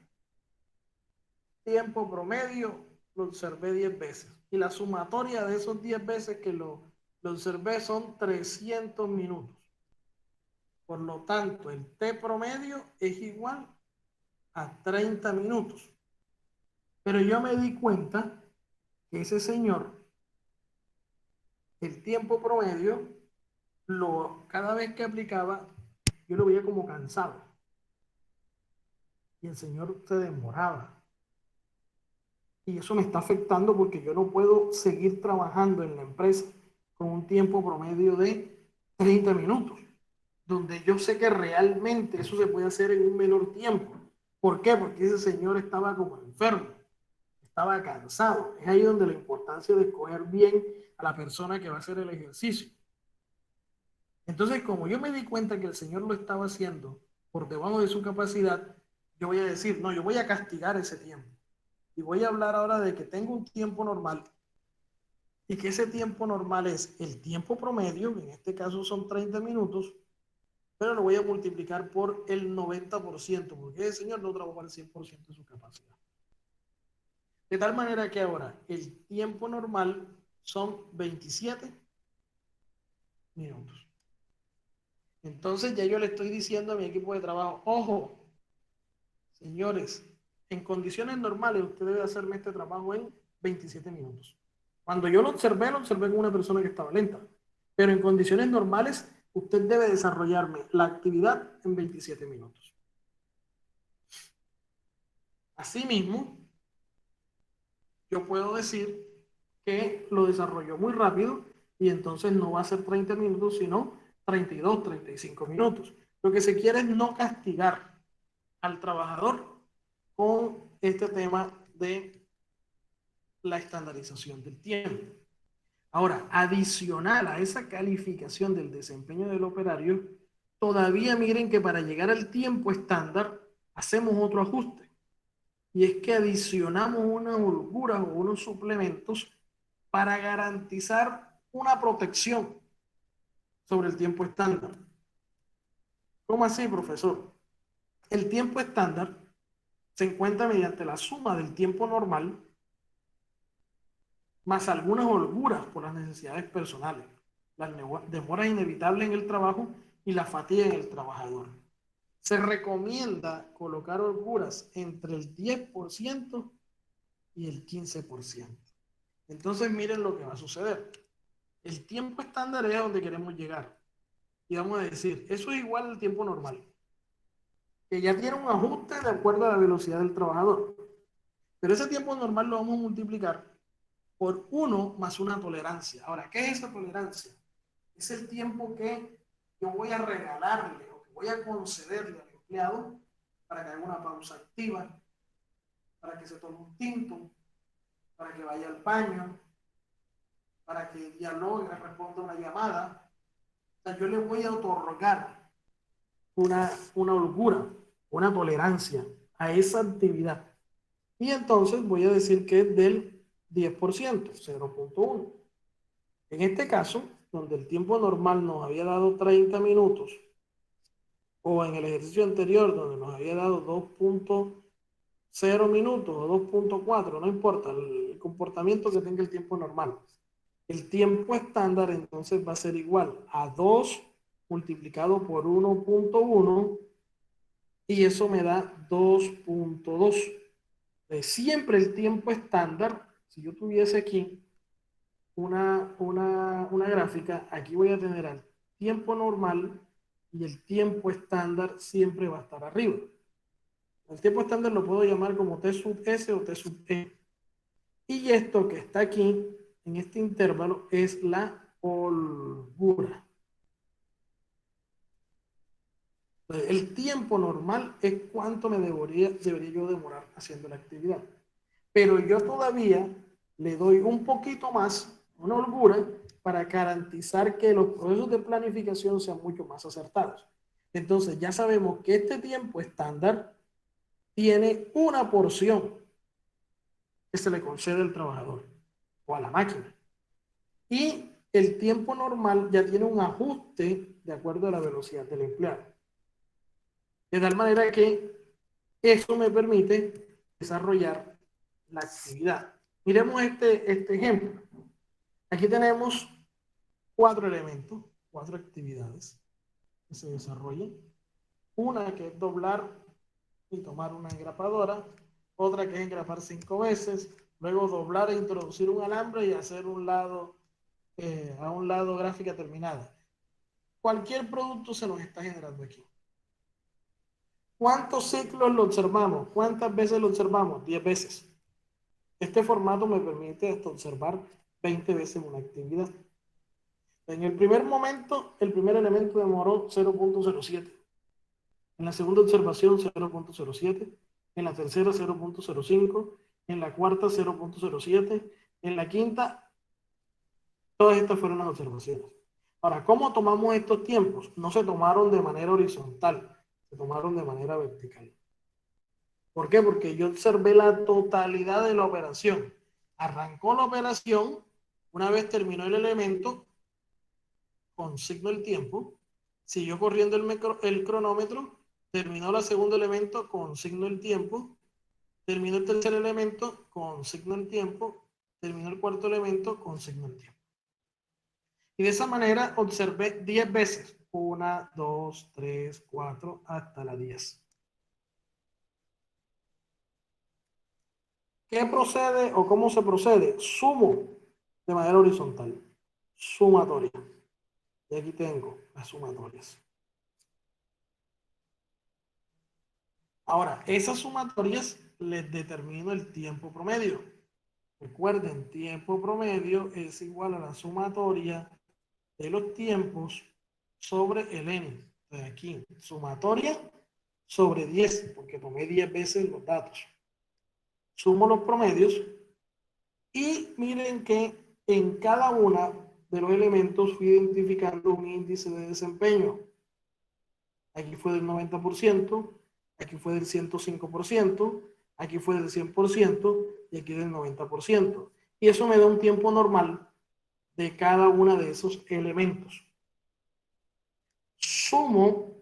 tiempo promedio, lo observé 10 veces. Y la sumatoria de esos 10 veces que lo observé son 300 minutos. Por lo tanto, el T promedio es igual a 30 minutos. Pero yo me di cuenta que ese señor, el tiempo promedio, cada vez que aplicaba, yo lo veía como cansado. Y el señor se demoraba. Y eso me está afectando porque yo no puedo seguir trabajando en la empresa con un tiempo promedio de 30 minutos, donde yo sé que realmente eso se puede hacer en un menor tiempo. ¿Por qué? Porque ese señor estaba como enfermo, estaba cansado. Es ahí donde la importancia de escoger bien a la persona que va a hacer el ejercicio. Entonces, como yo me di cuenta que el señor lo estaba haciendo por debajo de su capacidad, yo voy a decir, no, yo voy a castigar ese tiempo. Y voy a hablar ahora de que tengo un tiempo normal y que ese tiempo normal es el tiempo promedio, que en este caso son 30 minutos, pero lo voy a multiplicar por el 90%, porque ese señor no trabajó al 100% de su capacidad. De tal manera que ahora el tiempo normal son 27 minutos. Entonces ya yo le estoy diciendo a mi equipo de trabajo, ojo, señores, en condiciones normales usted debe hacerme este trabajo en 27 minutos. Cuando yo lo observé con una persona que estaba lenta. Pero en condiciones normales, usted debe desarrollarme la actividad en 27 minutos. Asimismo, yo puedo decir que lo desarrolló muy rápido y entonces no va a ser 30 minutos, sino 32, 35 minutos. Lo que se quiere es no castigar al trabajador con este tema de la estandarización del tiempo. Ahora, adicional a esa calificación del desempeño del operario, todavía miren que para llegar al tiempo estándar hacemos otro ajuste. Y es que adicionamos unas holguras o unos suplementos para garantizar una protección sobre el tiempo estándar. ¿Cómo así, profesor? El tiempo estándar se encuentra mediante la suma del tiempo normal más algunas holguras por las necesidades personales, las demoras inevitables en el trabajo y la fatiga en el trabajador. Se recomienda colocar holguras entre el 10% y el 15%. Entonces miren lo que va a suceder. El tiempo estándar es a donde queremos llegar. Y vamos a decir, eso es igual al tiempo normal, que ya tiene un ajuste de acuerdo a la velocidad del trabajador. Pero ese tiempo normal lo vamos a multiplicar por 1 más una tolerancia. Ahora, ¿qué es esa tolerancia? Es el tiempo que yo voy a regalarle o que voy a concederle al empleado para que haga una pausa activa, para que se tome un tinto, para que vaya al baño, para que dialogue, responda una llamada. O sea, yo le voy a otorgar una holgura, una tolerancia a esa actividad. Y entonces voy a decir que es del 10%, 0.1. En este caso, donde el tiempo normal nos había dado 30 minutos, o en el ejercicio anterior, donde nos había dado 2.0 minutos o 2.4, no importa el comportamiento que tenga el tiempo normal. El tiempo estándar entonces va a ser igual a 2 multiplicado por 1.1 y eso me da 2.2. Siempre el tiempo estándar, si yo tuviese aquí una gráfica, aquí voy a tener al tiempo normal y el tiempo estándar siempre va a estar arriba. El tiempo estándar lo puedo llamar como T sub S o T sub E. Y esto que está aquí, en este intervalo, es la holgura. El tiempo normal es cuánto me debería yo demorar haciendo la actividad. Pero yo todavía le doy un poquito más, una holgura, para garantizar que los procesos de planificación sean mucho más acertados. Entonces ya sabemos que este tiempo estándar tiene una porción que se le concede al trabajador o a la máquina. Y el tiempo normal ya tiene un ajuste de acuerdo a la velocidad del empleado. De tal manera que eso me permite desarrollar la actividad. Miremos este ejemplo. Aquí tenemos 4 elementos, 4 actividades que se desarrollan. Una que es doblar y tomar una engrapadora, otra que es engrapar 5 veces, luego doblar e introducir un alambre y hacer a un lado gráfica terminada. Cualquier producto se nos está generando aquí. ¿Cuántos ciclos lo observamos? ¿Cuántas veces lo observamos? 10 veces. Este formato me permite hasta observar 20 veces una actividad. En el primer momento, el primer elemento demoró 0.07. En la segunda observación, 0.07. En la tercera, 0.05. En la cuarta, 0.07. En la quinta, todas estas fueron las observaciones. Ahora, ¿cómo tomamos estos tiempos? No se tomaron de manera horizontal, se tomaron de manera vertical. ¿Por qué? Porque yo observé la totalidad de la operación. Arrancó la operación, una vez terminó el elemento, consigno el tiempo, siguió corriendo el cronómetro, terminó el segundo elemento, consigno el tiempo, terminó el tercer elemento, consigno el tiempo, terminó el cuarto elemento, consigno el tiempo. Y de esa manera observé 10 veces. 1, 2, 3, 4, hasta la 10. ¿Qué procede o cómo se procede? Sumo de manera horizontal. Sumatoria. Y aquí tengo las sumatorias. Ahora, esas sumatorias les determino el tiempo promedio. Recuerden, tiempo promedio es igual a la sumatoria de los tiempos sobre el n. De aquí, sumatoria sobre 10, porque tomé 10 veces los datos. Sumo los promedios y miren que en cada una de los elementos fui identificando un índice de desempeño. Aquí fue del 90%, aquí fue del 105%, aquí fue del 100% y aquí del 90%. Y eso me da un tiempo normal de cada uno de esos elementos. Sumo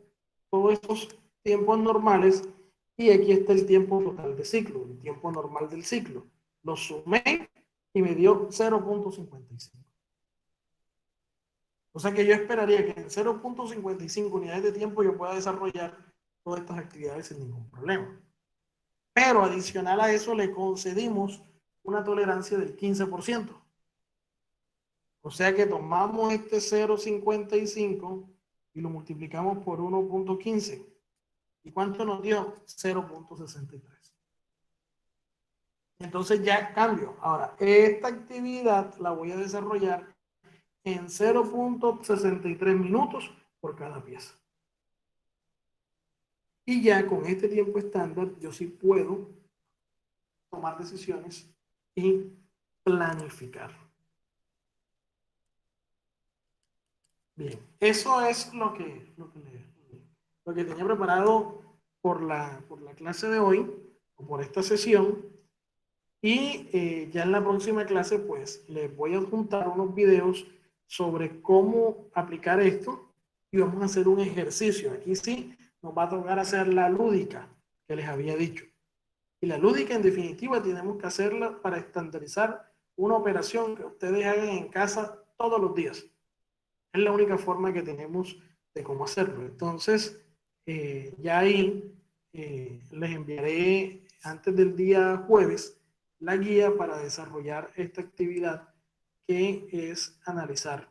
todos estos tiempos normales y aquí está el tiempo total de ciclo, el tiempo normal del ciclo. Lo sumé y me dio 0.55. O sea que yo esperaría que en 0.55 unidades de tiempo yo pueda desarrollar todas estas actividades sin ningún problema. Pero adicional a eso le concedimos una tolerancia del 15%. O sea que tomamos este 0.55 y lo multiplicamos por 1.15. ¿Y cuánto nos dio? 0.63. Entonces ya cambio. Ahora, esta actividad la voy a desarrollar en 0.63 minutos por cada pieza. Y ya con este tiempo estándar yo sí puedo tomar decisiones y planificar. Bien, eso es lo que tenía preparado por la clase de hoy, o por esta sesión. Y ya en la próxima clase, pues, les voy a adjuntar unos videos sobre cómo aplicar esto y vamos a hacer un ejercicio. Aquí sí nos va a tocar hacer la lúdica que les había dicho. Y la lúdica, en definitiva, tenemos que hacerla para estandarizar una operación que ustedes hagan en casa todos los días. Es la única forma que tenemos de cómo hacerlo. Entonces, ya ahí les enviaré antes del día jueves la guía para desarrollar esta actividad que es analizar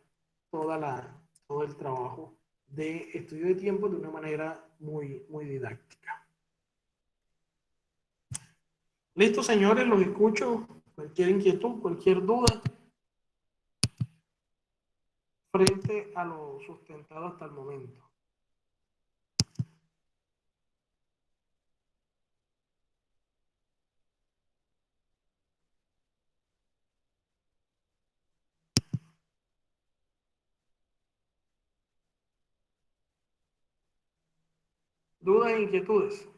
todo el trabajo de estudio de tiempo de una manera muy didáctica. Listo, señores, los escucho. Cualquier inquietud, cualquier duda frente a lo sustentado hasta el momento. ¿Dudas e inquietudes?